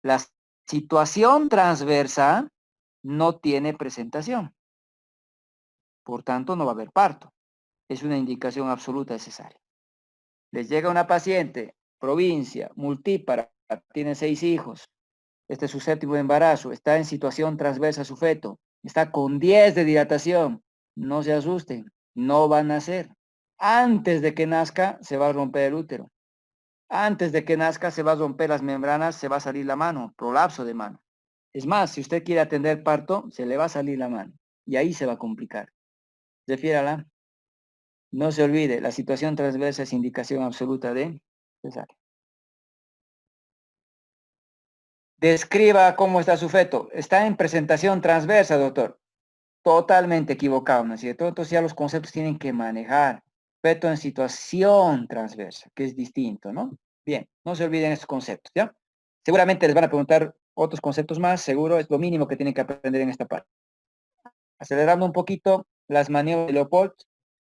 La situación transversa no tiene presentación. Por tanto, no va a haber parto. Es una indicación absoluta necesaria. Les llega una paciente, provincia, multípara, tiene 6 hijos. Este es su 7º embarazo, está en situación transversa su feto, está con 10 de dilatación. No se asusten, no va a nacer. Antes de que nazca, se va a romper el útero. Antes de que nazca, se va a romper las membranas, se va a salir la mano, prolapso de mano. Es más, si usted quiere atender parto, se le va a salir la mano. Y ahí se va a complicar. Refiérala. No se olvide, la situación transversa es indicación absoluta de cesárea. Describa cómo está su feto. Está en presentación transversa, doctor. Totalmente equivocado, ¿no es cierto? Entonces ya los conceptos tienen que manejar. Feto en situación transversa, que es distinto, ¿no? Bien, no se olviden estos conceptos, ¿ya? Seguramente les van a preguntar otros conceptos más, seguro es lo mínimo que tienen que aprender en esta parte. Acelerando un poquito las maniobras de Leopold.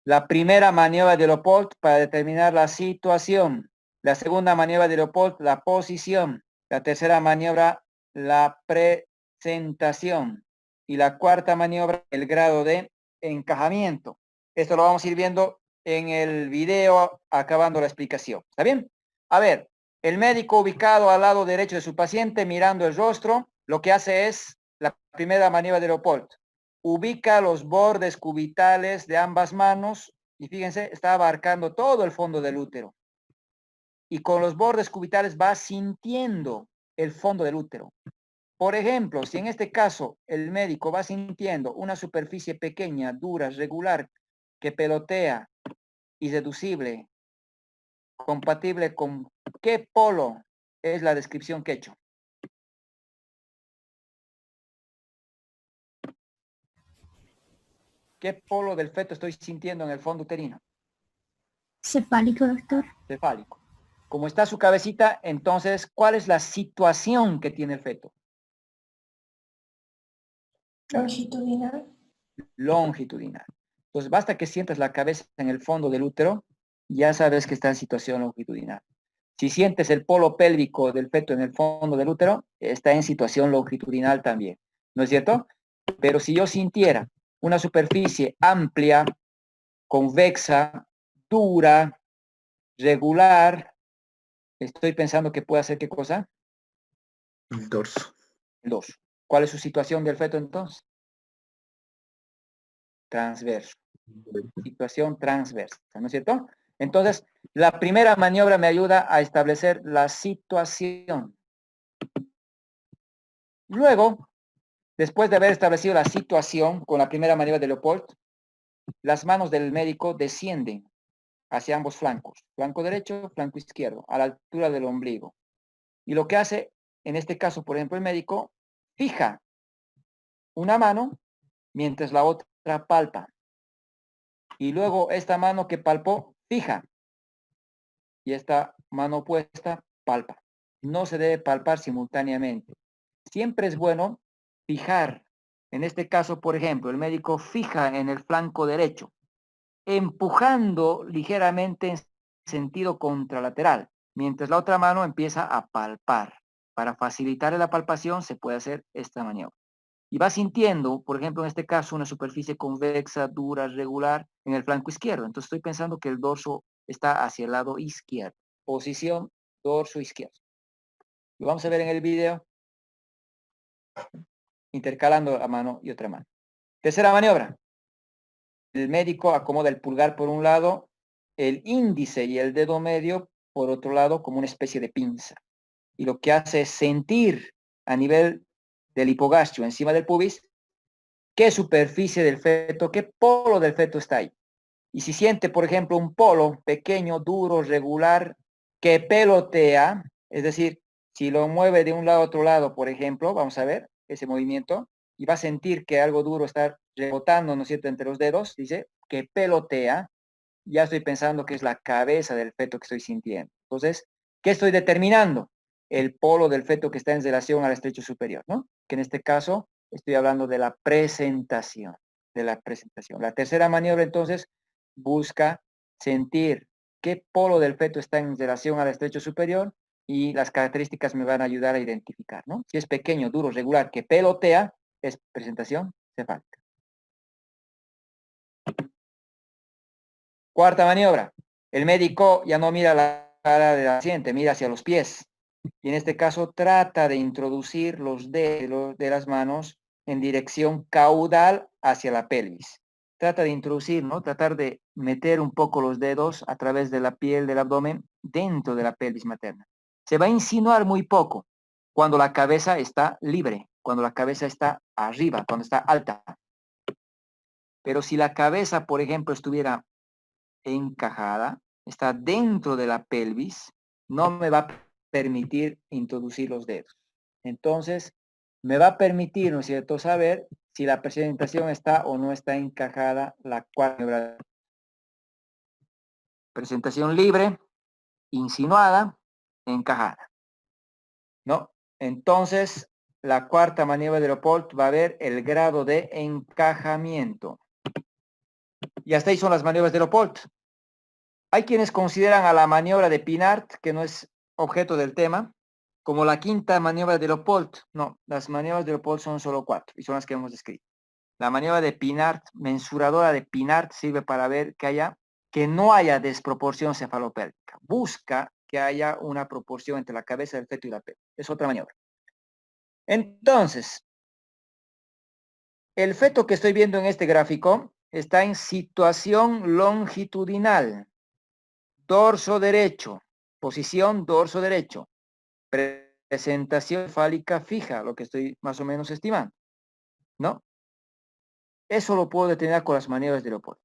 La primera maniobra de Leopold para determinar la situación. La segunda maniobra de Leopold, la posición. La tercera maniobra, la presentación. Y la cuarta maniobra, el grado de encajamiento. Esto lo vamos a ir viendo en el video acabando la explicación. ¿Está bien? A ver, el médico ubicado al lado derecho de su paciente mirando el rostro, lo que hace es la primera maniobra de Leopold. Ubica los bordes cubitales de ambas manos y fíjense, está abarcando todo el fondo del útero. Y con los bordes cubitales va sintiendo el fondo del útero. Por ejemplo, si en este caso el médico va sintiendo una superficie pequeña, dura, regular, que pelotea y reducible, compatible con qué polo, es la descripción que he hecho. ¿Qué polo del feto estoy sintiendo en el fondo uterino? Cefálico, doctor. Cefálico. Como está su cabecita, entonces, ¿cuál es la situación que tiene el feto? Longitudinal. Longitudinal. Entonces, basta que sientas la cabeza en el fondo del útero, ya sabes que está en situación longitudinal. Si sientes el polo pélvico del feto en el fondo del útero, está en situación longitudinal también, ¿no es cierto? Pero si yo sintiera una superficie amplia, convexa, dura, regular, estoy pensando que puede hacer ¿qué cosa? El dorso. El dorso. ¿Cuál es su situación del feto entonces? Transverso. Situación transversa, ¿no es cierto? Entonces, la primera maniobra me ayuda a establecer la situación. Luego, después de haber establecido la situación con la primera maniobra de Leopold, las manos del médico descienden hacia ambos flancos, flanco derecho, flanco izquierdo, a la altura del ombligo. Y lo que hace, en este caso, por ejemplo, el médico, fija una mano mientras la otra palpa. Y luego esta mano que palpó, fija. Y esta mano opuesta, palpa. No se debe palpar simultáneamente. Siempre es bueno fijar. En este caso, por ejemplo, el médico fija en el flanco derecho, empujando ligeramente en sentido contralateral, mientras la otra mano empieza a palpar. Para facilitar la palpación se puede hacer esta maniobra. Y va sintiendo, por ejemplo, en este caso, una superficie convexa, dura, regular en el flanco izquierdo. Entonces estoy pensando que el dorso está hacia el lado izquierdo. Posición dorso izquierdo. Lo vamos a ver en el video, intercalando la mano y otra mano. Tercera maniobra. El médico acomoda el pulgar por un lado, el índice y el dedo medio por otro lado, como una especie de pinza. Y lo que hace es sentir a nivel del hipogastrio, encima del pubis, qué superficie del feto, qué polo del feto está ahí. Y si siente, por ejemplo, un polo pequeño, duro, regular, que pelotea, es decir, si lo mueve de un lado a otro lado, por ejemplo, vamos a ver ese movimiento, y va a sentir que algo duro está rebotando, ¿no es cierto?, entre los dedos, dice, que pelotea, ya estoy pensando que es la cabeza del feto que estoy sintiendo. Entonces, ¿qué estoy determinando? El polo del feto que está en relación al estrecho superior, ¿no? Que en este caso estoy hablando de la presentación, La tercera maniobra, entonces, busca sentir qué polo del feto está en relación al estrecho superior y las características me van a ayudar a identificar, ¿no? Si es pequeño, duro, regular, que pelotea, es presentación cefálica. Cuarta maniobra. El médico ya no mira la cara del paciente, mira hacia los pies. Y en este caso trata de introducir los dedos de las manos en dirección caudal hacia la pelvis. Trata de introducir, ¿no? Tratar de meter un poco los dedos a través de la piel del abdomen dentro de la pelvis materna. Se va a insinuar muy poco cuando la cabeza está libre, cuando la cabeza está arriba, cuando está alta. Pero si la cabeza, por ejemplo, estuviera encajada, está dentro de la pelvis, no me va a permitir introducir los dedos. Entonces, me va a permitir, ¿no es cierto?, saber si la presentación está o no está encajada la cuarta. Presentación libre, insinuada, encajada. ¿No? Entonces, la cuarta maniobra de Leopold va a ver el grado de encajamiento. Y hasta ahí son las maniobras de Leopold. Hay quienes consideran a la maniobra de Pinart, que no es objeto del tema, como la quinta maniobra de Leopold. No, las maniobras de Leopold son solo 4 y son las que hemos descrito. La maniobra de Pinart, mensuradora de Pinart, sirve para ver que no haya desproporción cefalopélvica. Busca que haya una proporción entre la cabeza del feto y la pelvis. Es otra maniobra. Entonces, el feto que estoy viendo en este gráfico está en situación longitudinal. Dorso derecho, posición dorso derecho, presentación fálica fija, lo que estoy más o menos estimando, ¿no? Eso lo puedo determinar con las maniobras de Leopold.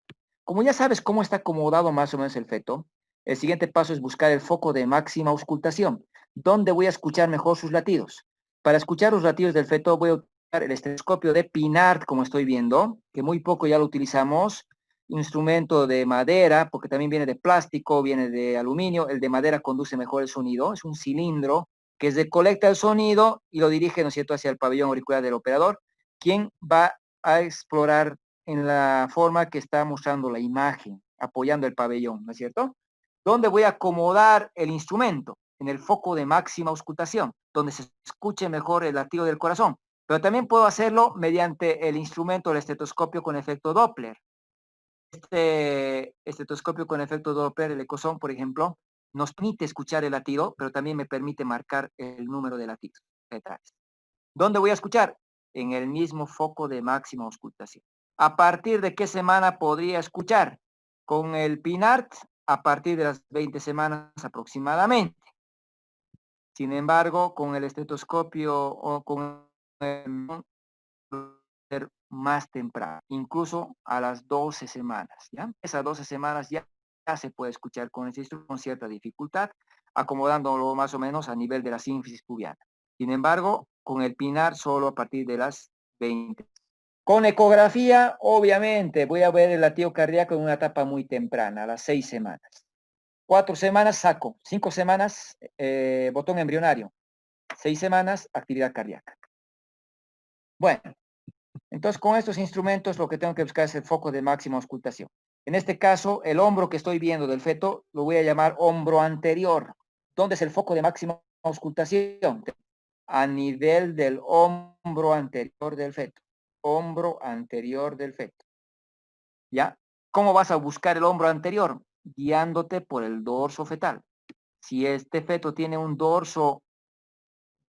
Como ya sabes cómo está acomodado más o menos el feto, el siguiente paso es buscar el foco de máxima auscultación, donde voy a escuchar mejor sus latidos. Para escuchar los latidos del feto voy a el estetoscopio de Pinart, como estoy viendo, que muy poco ya lo utilizamos, instrumento de madera, porque también viene de plástico, viene de aluminio, el de madera conduce mejor el sonido, es un cilindro que recolecta el sonido y lo dirige, ¿no es cierto?, hacia el pabellón auricular del operador, quien va a explorar en la forma que está mostrando la imagen, apoyando el pabellón, ¿no es cierto? ¿Dónde voy a acomodar el instrumento? En el foco de máxima auscultación, donde se escuche mejor el latido del corazón. Pero también puedo hacerlo mediante el instrumento, el estetoscopio con efecto Doppler. Este estetoscopio con efecto Doppler, el ecosón, por ejemplo, nos permite escuchar el latido, pero también me permite marcar el número de latidos fetales. ¿Dónde voy a escuchar? En el mismo foco de máxima auscultación. ¿A partir de qué semana podría escuchar? Con el Pinart, a partir de las 20 semanas aproximadamente. Sin embargo, con el estetoscopio o con el ser más temprano, incluso a las 12 semanas, ¿ya? Esas 12 semanas ya se puede escuchar con este instrumento con cierta dificultad, acomodándolo más o menos a nivel de la sínfisis pubiana. Sin embargo, con el Pinart solo a partir de las 20. Con ecografía, obviamente, voy a ver el latido cardíaco en una etapa muy temprana, a las 6 semanas. 4 semanas saco, 5 semanas botón embrionario, 6 semanas actividad cardíaca. Bueno, entonces con estos instrumentos lo que tengo que buscar es el foco de máxima auscultación. En este caso, el hombro que estoy viendo del feto lo voy a llamar hombro anterior. ¿Dónde es el foco de máxima auscultación? A nivel del hombro anterior del feto. Hombro anterior del feto. ¿Ya? ¿Cómo vas a buscar el hombro anterior? Guiándote por el dorso fetal. Si este feto tiene un dorso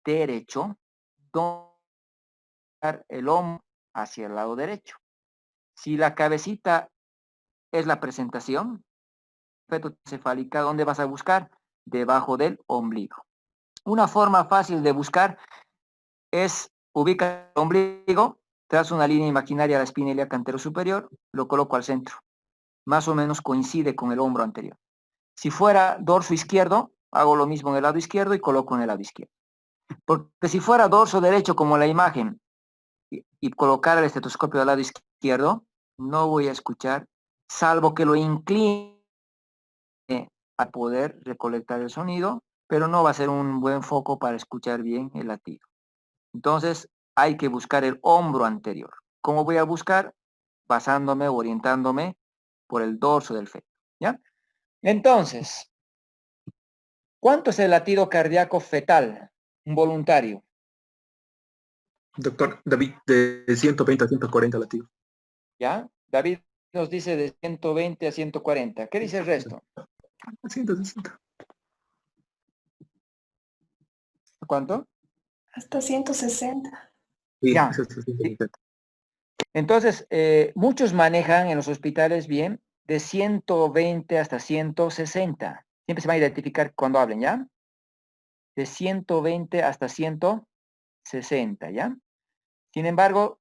derecho, el hombro hacia el lado derecho. Si la cabecita es la presentación, feto cefálica, ¿dónde vas a buscar? Debajo del ombligo. Una forma fácil de buscar es ubicar el ombligo, trazo una línea imaginaria a la espina ilíaca antero superior, lo coloco al centro. Más o menos coincide con el hombro anterior. Si fuera dorso izquierdo, hago lo mismo en el lado izquierdo y coloco en el lado izquierdo. Porque si fuera dorso derecho como la imagen y colocar el estetoscopio al lado izquierdo, no voy a escuchar, salvo que lo incline a poder recolectar el sonido, pero no va a ser un buen foco para escuchar bien el latido. Entonces, hay que buscar el hombro anterior. ¿Cómo voy a buscar? Basándome, orientándome por el dorso del feto, ¿ya? Entonces, ¿cuánto es el latido cardíaco fetal involuntario? Doctor David, de 120 a 140 latidos. ¿Ya? David nos dice de 120 a 140. ¿Qué dice el resto? 160. ¿Cuánto? Hasta 160. Sí, Ya. eso es 160. Entonces, muchos manejan en los hospitales bien de 120 hasta 160. Siempre se va a identificar cuando hablen, ¿ya? De 120 hasta 160, ¿ya? Sin embargo,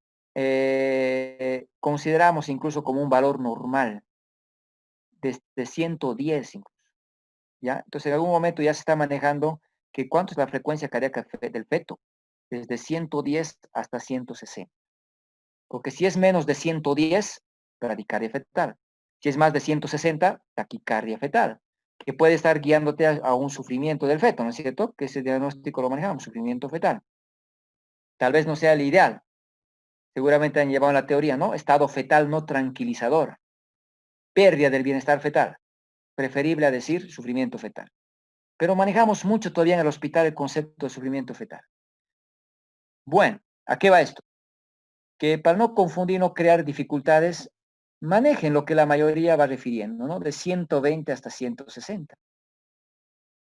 consideramos incluso como un valor normal de 110 incluso, ¿ya? Entonces, en algún momento ya se está manejando que cuánto es la frecuencia cardíaca del feto, desde 110 hasta 160. Porque si es menos de 110, bradicardia fetal. Si es más de 160, taquicardia fetal, que puede estar guiándote a un sufrimiento del feto, ¿no es cierto? Que ese diagnóstico lo manejamos, sufrimiento fetal. Tal vez no sea el ideal. Seguramente han llevado la teoría, ¿no? Estado fetal no tranquilizador. Pérdida del bienestar fetal. Preferible a decir sufrimiento fetal. Pero manejamos mucho todavía en el hospital el concepto de sufrimiento fetal. Bueno, ¿a qué va esto? Que para no confundir, no crear dificultades, manejen lo que la mayoría va refiriendo, ¿no? De 120 hasta 160,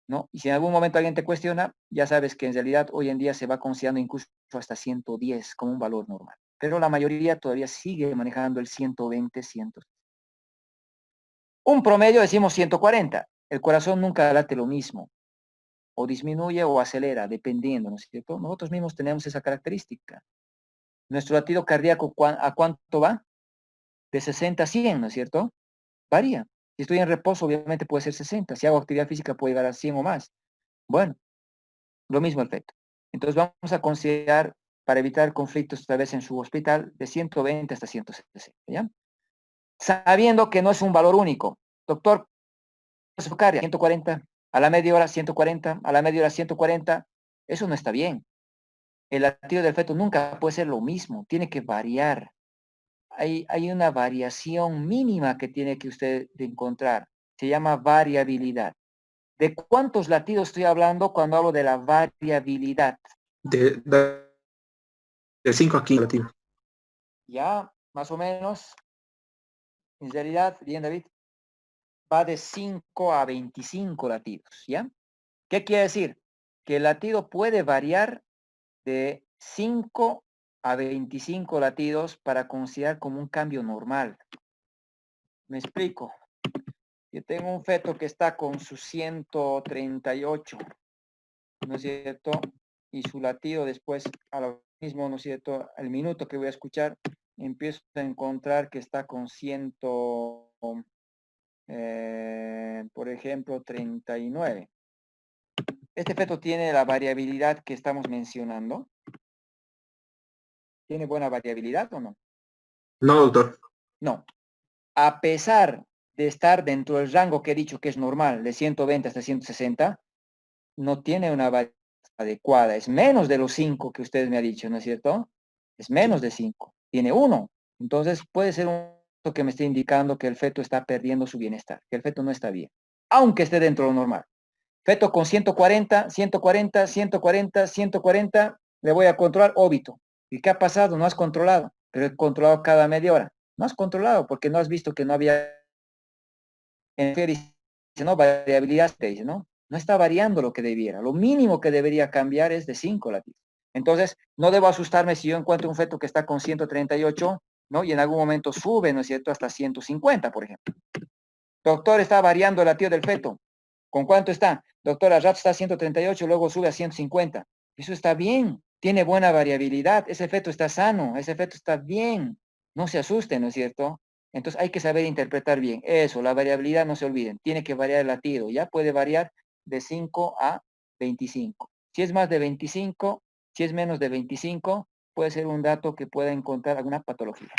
¿no? Y si en algún momento alguien te cuestiona, ya sabes que en realidad hoy en día se va considerando incluso hasta 110 como un valor normal. Pero la mayoría todavía sigue manejando el 120, 160. Un promedio decimos 140. El corazón nunca late lo mismo. O disminuye o acelera, dependiendo, ¿no es cierto? Nosotros mismos tenemos esa característica. Nuestro latido cardíaco, ¿a cuánto va? De 60 a 100, ¿no es cierto? Varía. Si estoy en reposo, obviamente puede ser 60. Si hago actividad física, puede llegar a 100 o más. Bueno, lo mismo el feto. Entonces vamos a considerar para evitar conflictos tal vez en su hospital, de 120 hasta 160, ¿ya? Sabiendo que no es un valor único. Doctor, 140, a la media hora 140, a la media hora 140, eso no está bien. El latido del feto nunca puede ser lo mismo, tiene que variar. Hay una variación mínima que tiene que usted encontrar. Se llama variabilidad. ¿De cuántos latidos estoy hablando cuando hablo de la variabilidad? De 5 a 15 latidos. Ya, más o menos. En realidad, bien, David, va de 5 a 25 latidos, ¿ya? ¿Qué quiere decir? Que el latido puede variar de 5 a 25 latidos para considerar como un cambio normal. Me explico. Yo tengo un feto que está con su 138, ¿no es cierto? Y su latido después, a lo mismo, ¿no es cierto? Al minuto que voy a escuchar, empiezo a encontrar que está con 100, por ejemplo, 39. Este feto tiene la variabilidad que estamos mencionando. ¿Tiene buena variabilidad o no? No, doctor. No. A pesar de estar dentro del rango que he dicho que es normal, de 120 hasta 160, no tiene una variabilidad adecuada. Es menos de los 5 que usted me ha dicho, ¿no es cierto? Es menos de 5. Tiene 1. Entonces puede ser un feto que me esté indicando que el feto está perdiendo su bienestar, que el feto no está bien, aunque esté dentro de lo normal. Feto con 140, 140, 140, 140, le voy a controlar óbito. ¿Y qué ha pasado? No has controlado, pero he controlado cada media hora. No has controlado porque no has visto que no había... Dice, no, variabilidad, te dice, ¿no? No está variando lo que debiera. Lo mínimo que debería cambiar es de 5 latidos. Entonces, no debo asustarme si yo encuentro un feto que está con 138, ¿no? Y en algún momento sube, ¿no es cierto?, hasta 150, por ejemplo. Doctor, está variando el latido del feto. ¿Con cuánto está? Doctor, al rato está a 138, luego sube a 150. Eso está bien, tiene buena variabilidad, ese feto está sano, ese feto está bien. No se asuste, ¿no es cierto? Entonces hay que saber interpretar bien. Eso, la variabilidad, no se olviden, tiene que variar el latido. Ya puede variar de 5 a 25. Si es más de 25, si es menos de 25, puede ser un dato que pueda encontrar alguna patología.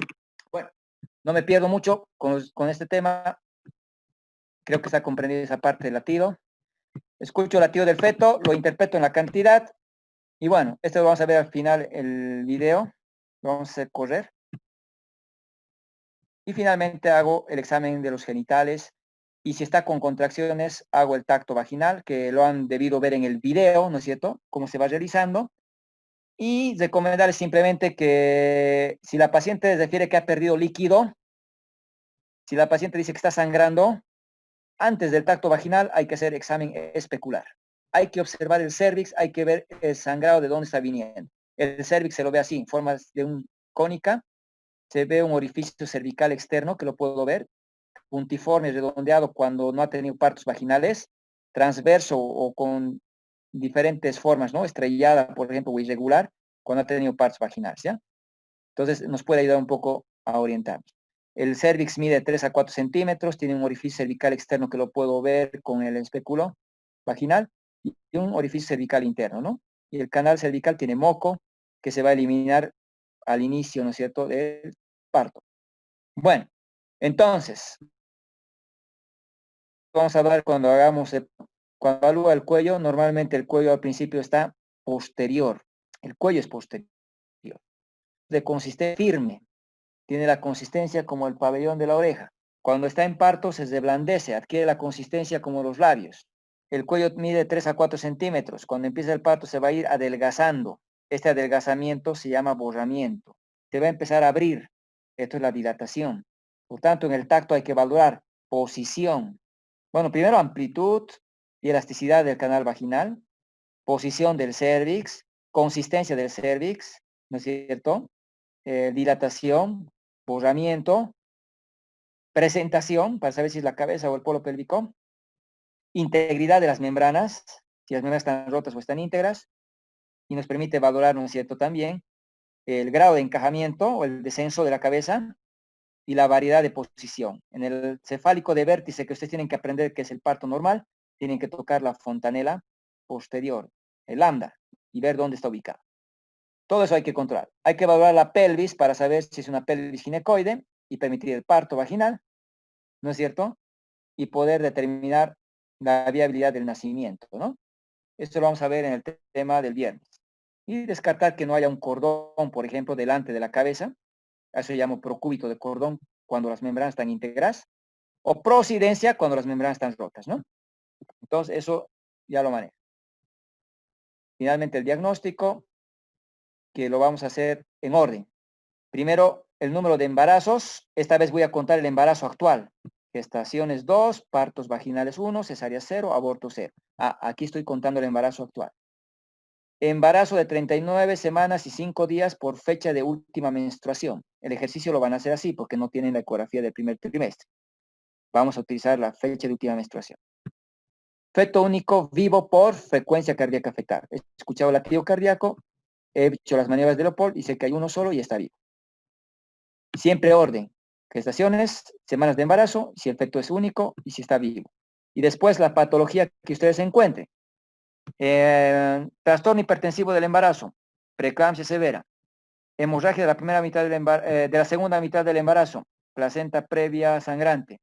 Bueno, no me pierdo mucho con este tema. Creo que está comprendida esa parte del latido. Escucho el latido del feto, lo interpreto en la cantidad. Y bueno, esto lo vamos a ver al final el video. Lo vamos a hacer correr. Y finalmente hago el examen de los genitales. Y si está con contracciones, hago el tacto vaginal, que lo han debido ver en el video, ¿no es cierto? Cómo se va realizando. Y recomendarles simplemente que si la paciente refiere que ha perdido líquido, si la paciente dice que está sangrando, antes del tacto vaginal hay que hacer examen especular. Hay que observar el cervix, hay que ver el sangrado de dónde está viniendo. El cervix se lo ve así, en forma de un cónica. Se ve un orificio cervical externo, que lo puedo ver, puntiforme, redondeado cuando no ha tenido partos vaginales, transverso o con diferentes formas, ¿no? Estrellada, por ejemplo, o irregular, cuando ha tenido partos vaginales, ¿ya? Entonces nos puede ayudar un poco a orientarnos. El cervix mide 3 a 4 centímetros, tiene un orificio cervical externo que lo puedo ver con el espéculo vaginal y un orificio cervical interno, ¿no? Y el canal cervical tiene moco que se va a eliminar al inicio, ¿no es cierto?, del parto. Bueno, entonces, vamos a ver cuando hagamos, cuando evalúa el cuello, normalmente el cuello al principio está posterior. El cuello es posterior. De consistencia firme. Tiene la consistencia como el pabellón de la oreja. Cuando está en parto se reblandece, adquiere la consistencia como los labios. El cuello mide 3 a 4 centímetros. Cuando empieza el parto se va a ir adelgazando. Este adelgazamiento se llama borramiento. Se va a empezar a abrir. Esto es la dilatación. Por tanto, en el tacto hay que valorar posición. Bueno, primero amplitud y elasticidad del canal vaginal, posición del cervix, consistencia del cervix, ¿no es cierto? Dilatación, borramiento, presentación, para saber si es la cabeza o el polo pélvico, integridad de las membranas, si las membranas están rotas o están íntegras, y nos permite valorar, ¿no es cierto?, también el grado de encajamiento o el descenso de la cabeza y la variedad de posición. En el cefálico de vértice que ustedes tienen que aprender, que es el parto normal, tienen que tocar la fontanela posterior, el lambda, y ver dónde está ubicado. Todo eso hay que controlar. Hay que evaluar la pelvis para saber si es una pelvis ginecoide y permitir el parto vaginal, ¿no es cierto? Y poder determinar la viabilidad del nacimiento, ¿no? Esto lo vamos a ver en el tema del viernes. Y descartar que no haya un cordón, por ejemplo, delante de la cabeza. Eso se llama procúbito de cordón cuando las membranas están íntegras. O prosidencia cuando las membranas están rotas, ¿no? Entonces, eso ya lo maneja. Finalmente, el diagnóstico, que lo vamos a hacer en orden. Primero, el número de embarazos. Esta vez voy a contar el embarazo actual. Gestaciones 2, partos vaginales 1, cesárea 0, aborto 0. Aquí estoy contando el embarazo actual. Embarazo de 39 semanas y 5 días por fecha de última menstruación. El ejercicio lo van a hacer así porque no tienen la ecografía del primer trimestre. Vamos a utilizar la fecha de última menstruación. Feto único vivo por frecuencia cardíaca fetal. He escuchado el latido cardíaco, he hecho las maniobras de Leopold y sé que hay uno solo y está vivo. Siempre orden. Gestaciones, semanas de embarazo, si el feto es único y si está vivo. Y después la patología que ustedes encuentren. Trastorno hipertensivo del embarazo, preeclampsia severa, hemorragia de la primera mitad de la segunda mitad del embarazo, placenta previa sangrante,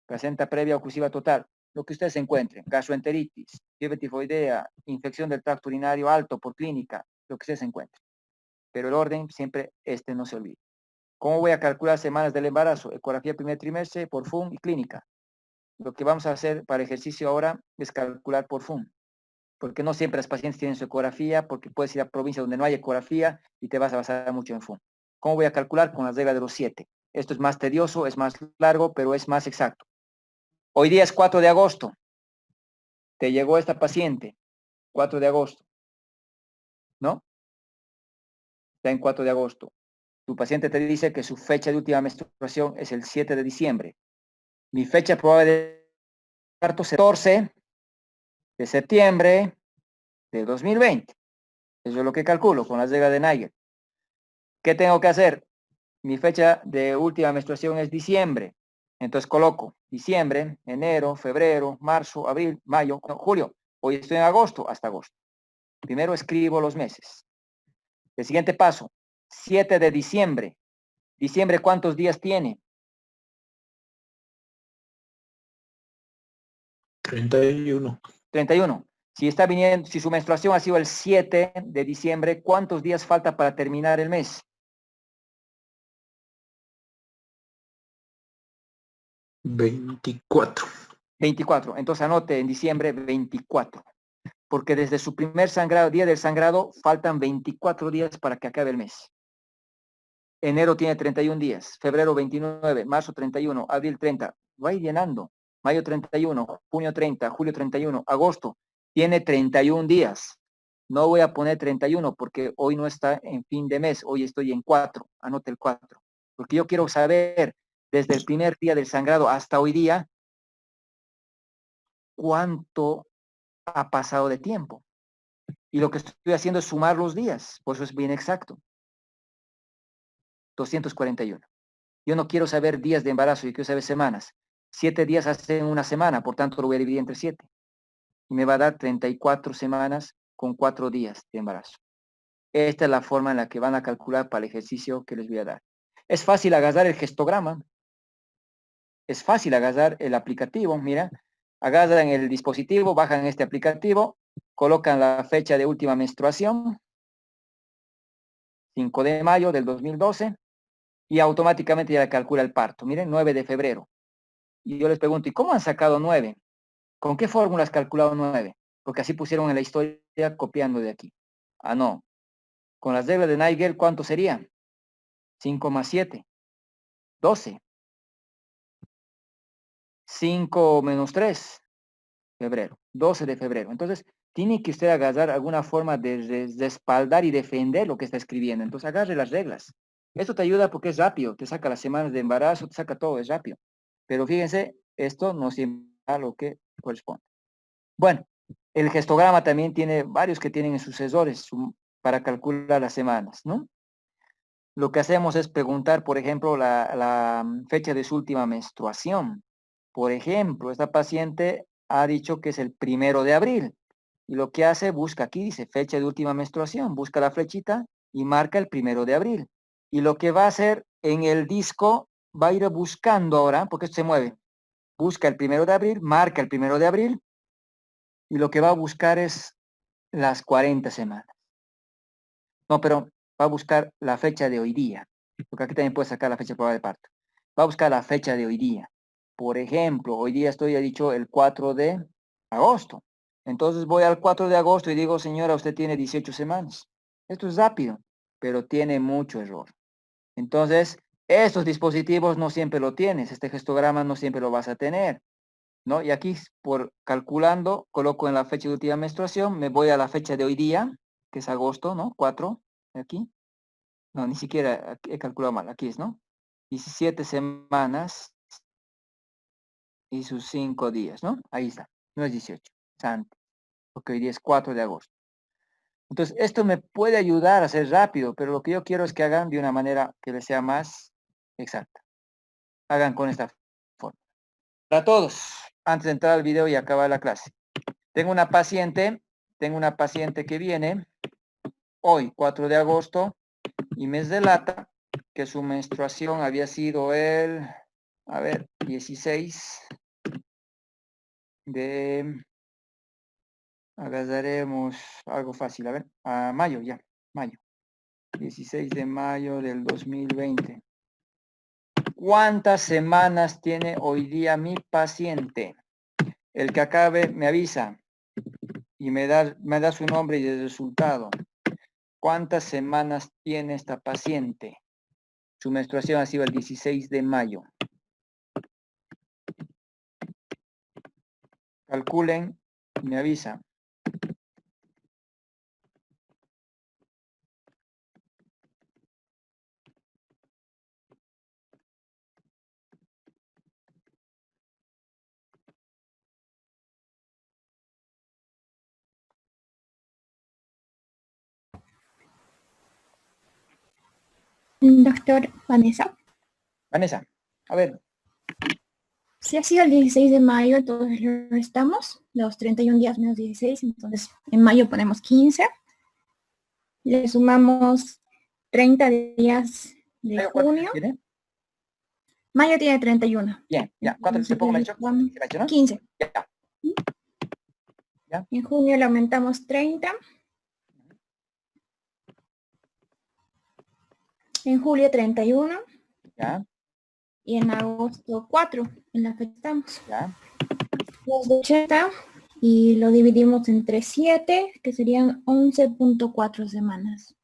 placenta previa oclusiva total, lo que ustedes encuentren, gastroenteritis, fiebre tifoidea, infección del tracto urinario alto por clínica, lo que ustedes encuentren. Pero el orden siempre no se olvide. ¿Cómo voy a calcular semanas del embarazo? Ecografía primer trimestre por FUM y clínica. Lo que vamos a hacer para ejercicio ahora es calcular por FUM. Porque no siempre las pacientes tienen su ecografía, porque puedes ir a provincias donde no hay ecografía y te vas a basar mucho en FUM. ¿Cómo voy a calcular? Con las reglas de los 7. Esto es más tedioso, es más largo, pero es más exacto. Hoy día es 4 de agosto. Te llegó esta paciente, 4 de agosto, ¿no? Está en 4 de agosto. Tu paciente te dice que su fecha de última menstruación es el 7 de diciembre. Mi fecha probable de parto es el 14 de septiembre de 2020. Eso es lo que calculo con las reglas de Nigel. ¿Qué tengo que hacer? Mi fecha de última menstruación es diciembre. Entonces coloco diciembre, enero, febrero, marzo, abril, mayo, no, julio. Hoy estoy en agosto, hasta agosto. Primero escribo los meses. El siguiente paso, 7 de diciembre. ¿Diciembre cuántos días tiene? 31. 31. Si su menstruación ha sido el 7 de diciembre, ¿cuántos días falta para terminar el mes? 24. 24. Entonces anote en diciembre 24. Porque desde su primer sangrado, día del sangrado, faltan 24 días para que acabe el mes. Enero tiene 31 días, febrero 29, marzo 31, abril 30. Va llenando. Mayo 31, junio 30, julio 31, agosto tiene 31 días. No voy a poner 31 porque hoy no está en fin de mes, hoy estoy en 4. Anote el 4. Porque yo quiero saber desde el primer día del sangrado hasta hoy día cuánto ha pasado de tiempo. Y lo que estoy haciendo es sumar los días, por eso es bien exacto. 241. Yo no quiero saber días de embarazo, yo quiero saber semanas. 7 días hacen una semana, por tanto lo voy a dividir entre 7. Y me va a dar 34 semanas con 4 días de embarazo. Esta es la forma en la que van a calcular para el ejercicio que les voy a dar. Es fácil agarrar el gestograma. Es fácil agarrar el aplicativo. Mira, agarran el dispositivo, bajan este aplicativo, colocan la fecha de última menstruación, 5 de mayo del 2012, y automáticamente ya calcula el parto. Miren, 9 de febrero. Y yo les pregunto, ¿y cómo han sacado 9? ¿Con qué fórmula has calculado 9? Porque así pusieron en la historia copiando de aquí. Ah, no. Con las reglas de Nigel, ¿cuánto sería? 5 más 7. 12. 5 menos 3. Febrero. 12 de febrero. Entonces, tiene que usted agarrar alguna forma de respaldar y defender lo que está escribiendo. Entonces, agarre las reglas. Esto te ayuda porque es rápido. Te saca las semanas de embarazo, te saca todo, es rápido. Pero fíjense, esto no siempre a lo que corresponde. Bueno, el gestograma también tiene varios que tienen sucesores para calcular las semanas, ¿no? Lo que hacemos es preguntar, por ejemplo, la fecha de su última menstruación. Por ejemplo, esta paciente ha dicho que es el 1 de abril. Y lo que hace, busca aquí, dice fecha de última menstruación, busca la flechita y marca el 1 de abril. Y lo que va a hacer en el disco, va a ir buscando ahora, porque esto se mueve. Busca el 1 de abril, marca el 1 de abril, y lo que va a buscar es las 40 semanas. No, pero va a buscar la fecha de hoy día, porque aquí también puede sacar la fecha probable de parto. Va a buscar la fecha de hoy día. Por ejemplo, hoy día estoy, ya dicho, el 4 de agosto. Entonces voy al 4 de agosto y digo, señora, usted tiene 18 semanas. Esto es rápido, pero tiene mucho error. Entonces, estos dispositivos no siempre lo tienes. Este gestograma no siempre lo vas a tener, ¿no? Y aquí, por calculando, coloco en la fecha de última menstruación, me voy a la fecha de hoy día, que es agosto, ¿no? 4, aquí. No, ni siquiera he calculado mal, aquí es, ¿no? 17 semanas y sus 5 días, ¿no? Ahí está, no es 18, es antes, porque hoy día es 4 de agosto. Entonces, esto me puede ayudar a ser rápido, pero lo que yo quiero es que hagan de una manera que les sea más exacta. Hagan con esta forma. Para todos, antes de entrar al video y acabar la clase. Tengo una paciente que viene hoy, 4 de agosto, y me relata que su menstruación había sido el, 16 de, agarraremos algo fácil, a ver, a mayo ya, mayo. 16 de mayo del 2020. ¿Cuántas semanas tiene hoy día mi paciente? El que acabe me avisa y me da su nombre y el resultado. ¿Cuántas semanas tiene esta paciente? Su menstruación ha sido el 16 de mayo. Calculen y me avisa. Doctor Vanessa, Vanessa, a ver, si ha sido el 16 de mayo, entonces lo restamos, los 31 días menos 16, entonces en mayo ponemos 15. Le sumamos 30 días de ¿mayo cuántos días junio. tiene? Mayo tiene 31. Bien, ya. ¿Cuánto te pongo, me ha dicho? 15. Ya. Ya. En junio le aumentamos 30. En julio 31. Ya, Y en agosto 4, en la que estamos. ya. Los de 80 y lo dividimos entre 7, que serían 11.4 semanas.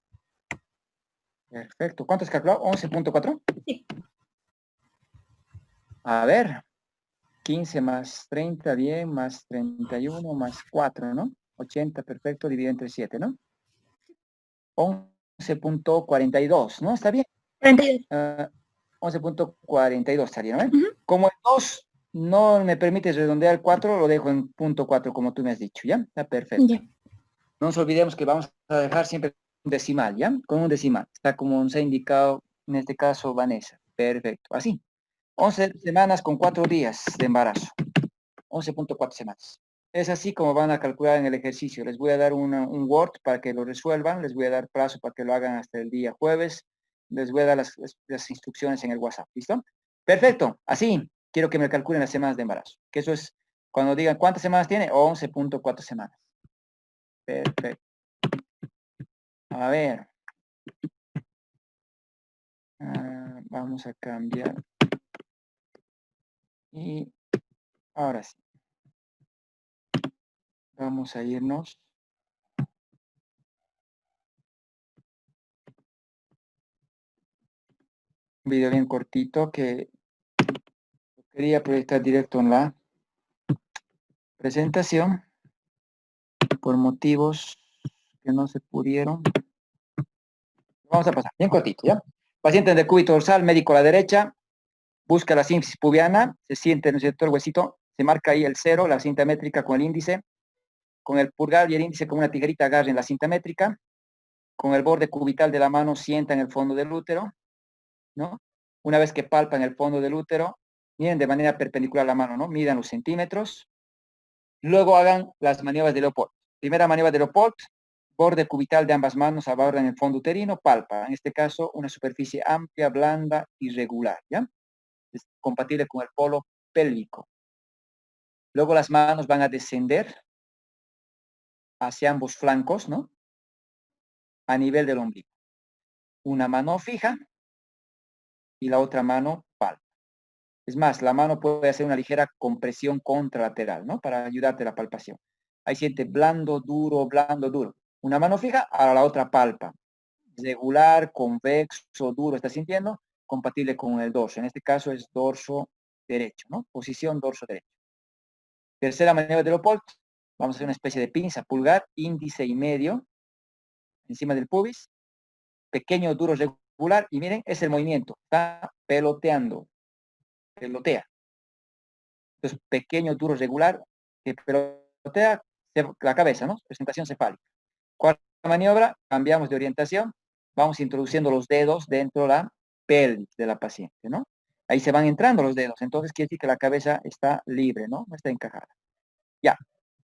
Perfecto. ¿Cuánto has calculado? 11.4. Sí. A ver, 15 más 30, bien, más 31, más 4, ¿no? 80, perfecto, dividido entre 7, ¿no? 11.42, ¿no? ¿Está bien? 42. 11.42 estaría, ¿no? Ujú. Como el 2 no me permite redondear el 4, lo dejo en punto 4, como tú me has dicho, ¿ya? Está perfecto. Ya. No nos olvidemos que vamos a dejar siempre un decimal, ¿ya? Con un decimal. Está como nos ha indicado, en este caso, Vanessa. Perfecto. Así. 11 semanas con 4 días de embarazo. 11.4 semanas. Es así como van a calcular en el ejercicio. Les voy a dar un Word para que lo resuelvan. Les voy a dar plazo para que lo hagan hasta el día jueves. Les voy a dar las instrucciones en el WhatsApp. ¿Listo? Perfecto. Así quiero que me calculen las semanas de embarazo. Que eso es cuando digan cuántas semanas tiene. 11.4 semanas. Perfecto. A ver. Vamos a cambiar. Y ahora sí. Vamos a irnos. Un video bien cortito que quería proyectar directo en la presentación. Por motivos que no se pudieron. Vamos a pasar, bien cortito, ¿ya? Paciente en decúbito dorsal, médico a la derecha, busca la sínfisis pubiana, se siente en el sector huesito, se marca ahí el 0, la cinta métrica con el índice, con el pulgar y el índice con una tijerita agarren la cinta métrica, con el borde cubital de la mano sientan el fondo del útero, ¿no? Una vez que palpan el fondo del útero, miren de manera perpendicular la mano, ¿no? Midan los centímetros, luego hagan las maniobras de Leopold. Primera maniobra de Leopold, borde cubital de ambas manos abordan el fondo uterino, palpa. En este caso, una superficie amplia, blanda y regular, ¿ya? Es compatible con el polo pélvico. Luego las manos van a descender hacia ambos flancos, ¿no? A nivel del ombligo. Una mano fija y la otra mano palpa. Es más, la mano puede hacer una ligera compresión contralateral, ¿no? Para ayudarte a la palpación. Ahí siente blando, duro, blando, duro. Una mano fija, a la otra palpa. Regular, convexo, duro, ¿está sintiendo? Compatible con el dorso. En este caso es dorso derecho, ¿no? Posición dorso derecho. Tercera maniobra de Leopold. Vamos a hacer una especie de pinza, pulgar, índice y medio, encima del pubis. Pequeño, duro, regular. Y miren, es el movimiento. Está peloteando. Pelotea. Entonces, pequeño, duro, regular, que pelotea la cabeza, ¿no? Presentación cefálica. Cuarta maniobra, cambiamos de orientación, vamos introduciendo los dedos dentro de la pelvis de la paciente, ¿no? Ahí se van entrando los dedos, entonces quiere decir que la cabeza está libre, ¿no? No está encajada. Ya,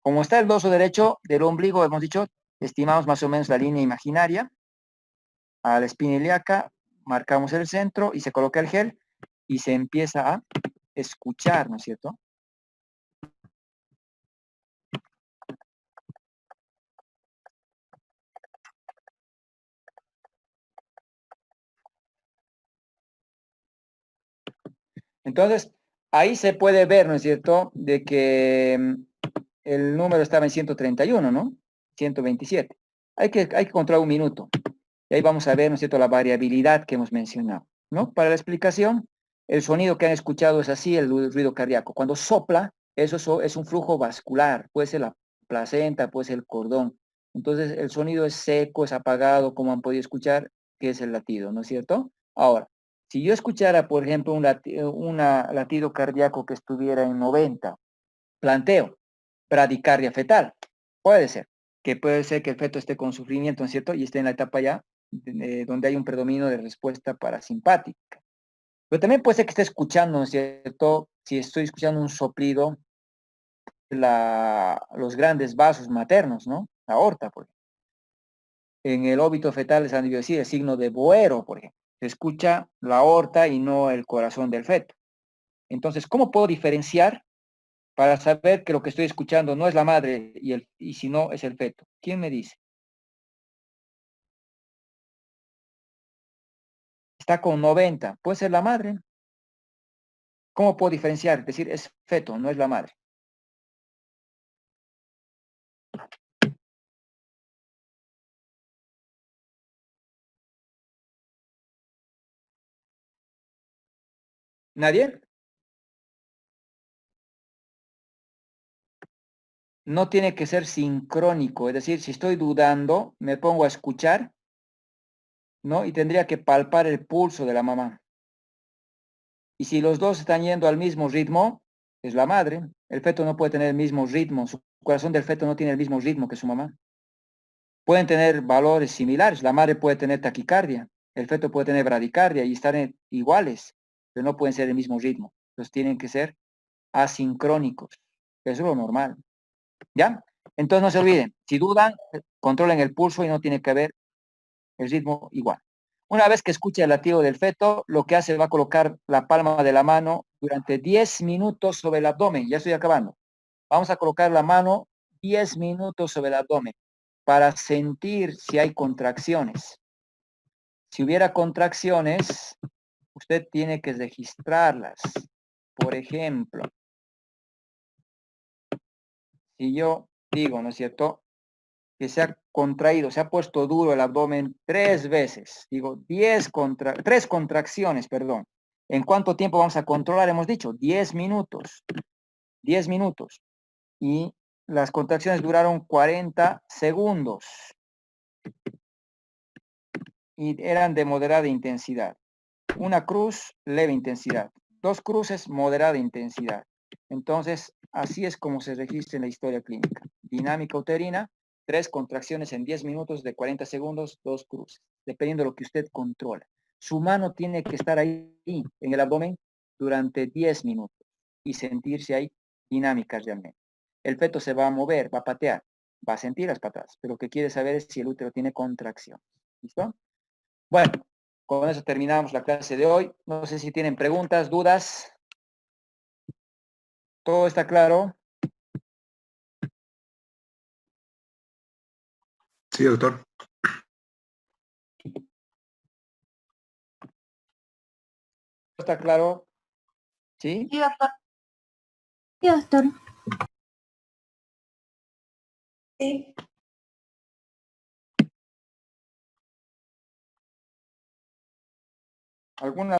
como está el dorso derecho del ombligo, hemos dicho, estimamos más o menos la línea imaginaria, a la espina ilíaca, marcamos el centro y se coloca el gel y se empieza a escuchar, ¿no es cierto? Entonces, ahí se puede ver, ¿no es cierto?, de que el número estaba en 131, ¿no? 127. Hay que controlar un minuto. Y ahí vamos a ver, ¿no es cierto?, la variabilidad que hemos mencionado, ¿no? Para la explicación, el sonido que han escuchado es así, el ruido cardíaco. Cuando sopla, eso es un flujo vascular. Puede ser la placenta, puede ser el cordón. Entonces, el sonido es seco, es apagado, como han podido escuchar, que es el latido, ¿no es cierto? Ahora, si yo escuchara, por ejemplo, un latido cardíaco que estuviera en 90, planteo, bradicardia fetal. Puede ser que el feto esté con sufrimiento, ¿no es cierto? Y esté en la etapa ya donde hay un predominio de respuesta parasimpática. Pero también puede ser que esté escuchando, ¿no es cierto? Si estoy escuchando un soplido, los grandes vasos maternos, ¿no? La aorta, por ejemplo. En el óbito fetal les han debido decir el signo de Boero, por ejemplo. Se escucha la aorta y no el corazón del feto. Entonces, ¿cómo puedo diferenciar para saber que lo que estoy escuchando no es la madre y si no es el feto? ¿Quién me dice? Está con 90, puede ser la madre. ¿Cómo puedo diferenciar? Es decir, es feto, no es la madre. ¿Nadie? No tiene que ser sincrónico, es decir, si estoy dudando, me pongo a escuchar, ¿no? Y tendría que palpar el pulso de la mamá. Y si los dos están yendo al mismo ritmo, es la madre. El feto no puede tener el mismo ritmo, su corazón del feto no tiene el mismo ritmo que su mamá. Pueden tener valores similares, la madre puede tener taquicardia, el feto puede tener bradicardia y estar iguales, pero no pueden ser el mismo ritmo. Entonces tienen que ser asincrónicos. Eso es lo normal. ¿Ya? Entonces no se olviden, si dudan, controlen el pulso y no tiene que haber el ritmo igual. Una vez que escuche el latido del feto, lo que hace va a colocar la palma de la mano durante 10 minutos sobre el abdomen. Ya estoy acabando. Vamos a colocar la mano 10 minutos sobre el abdomen para sentir si hay contracciones. Si hubiera contracciones, usted tiene que registrarlas. Por ejemplo, si yo digo, ¿no es cierto?, que se ha contraído, se ha puesto duro el abdomen 3 veces, digo 3 contracciones, perdón. ¿En cuánto tiempo vamos a controlar? Hemos dicho 10 minutos. 10 minutos. Y las contracciones duraron 40 segundos. Y eran de moderada intensidad. Una cruz, leve intensidad. 2 cruces, moderada intensidad. Entonces, así es como se registra en la historia clínica. Dinámica uterina, 3 contracciones en 10 minutos de 40 segundos, 2 cruces, dependiendo de lo que usted controla. Su mano tiene que estar ahí, en el abdomen, durante 10 minutos y sentirse ahí dinámica realmente. El feto se va a mover, va a patear. va a sentir las patadas, pero lo que quiere saber es si el útero tiene contracción. ¿Listo? Bueno, con eso terminamos la clase de hoy. No sé si tienen preguntas, dudas. ¿Todo está claro? Sí, doctor. ¿Está claro? ¿Sí? Sí, doctor. Sí, doctor. Sí. ¿Alguna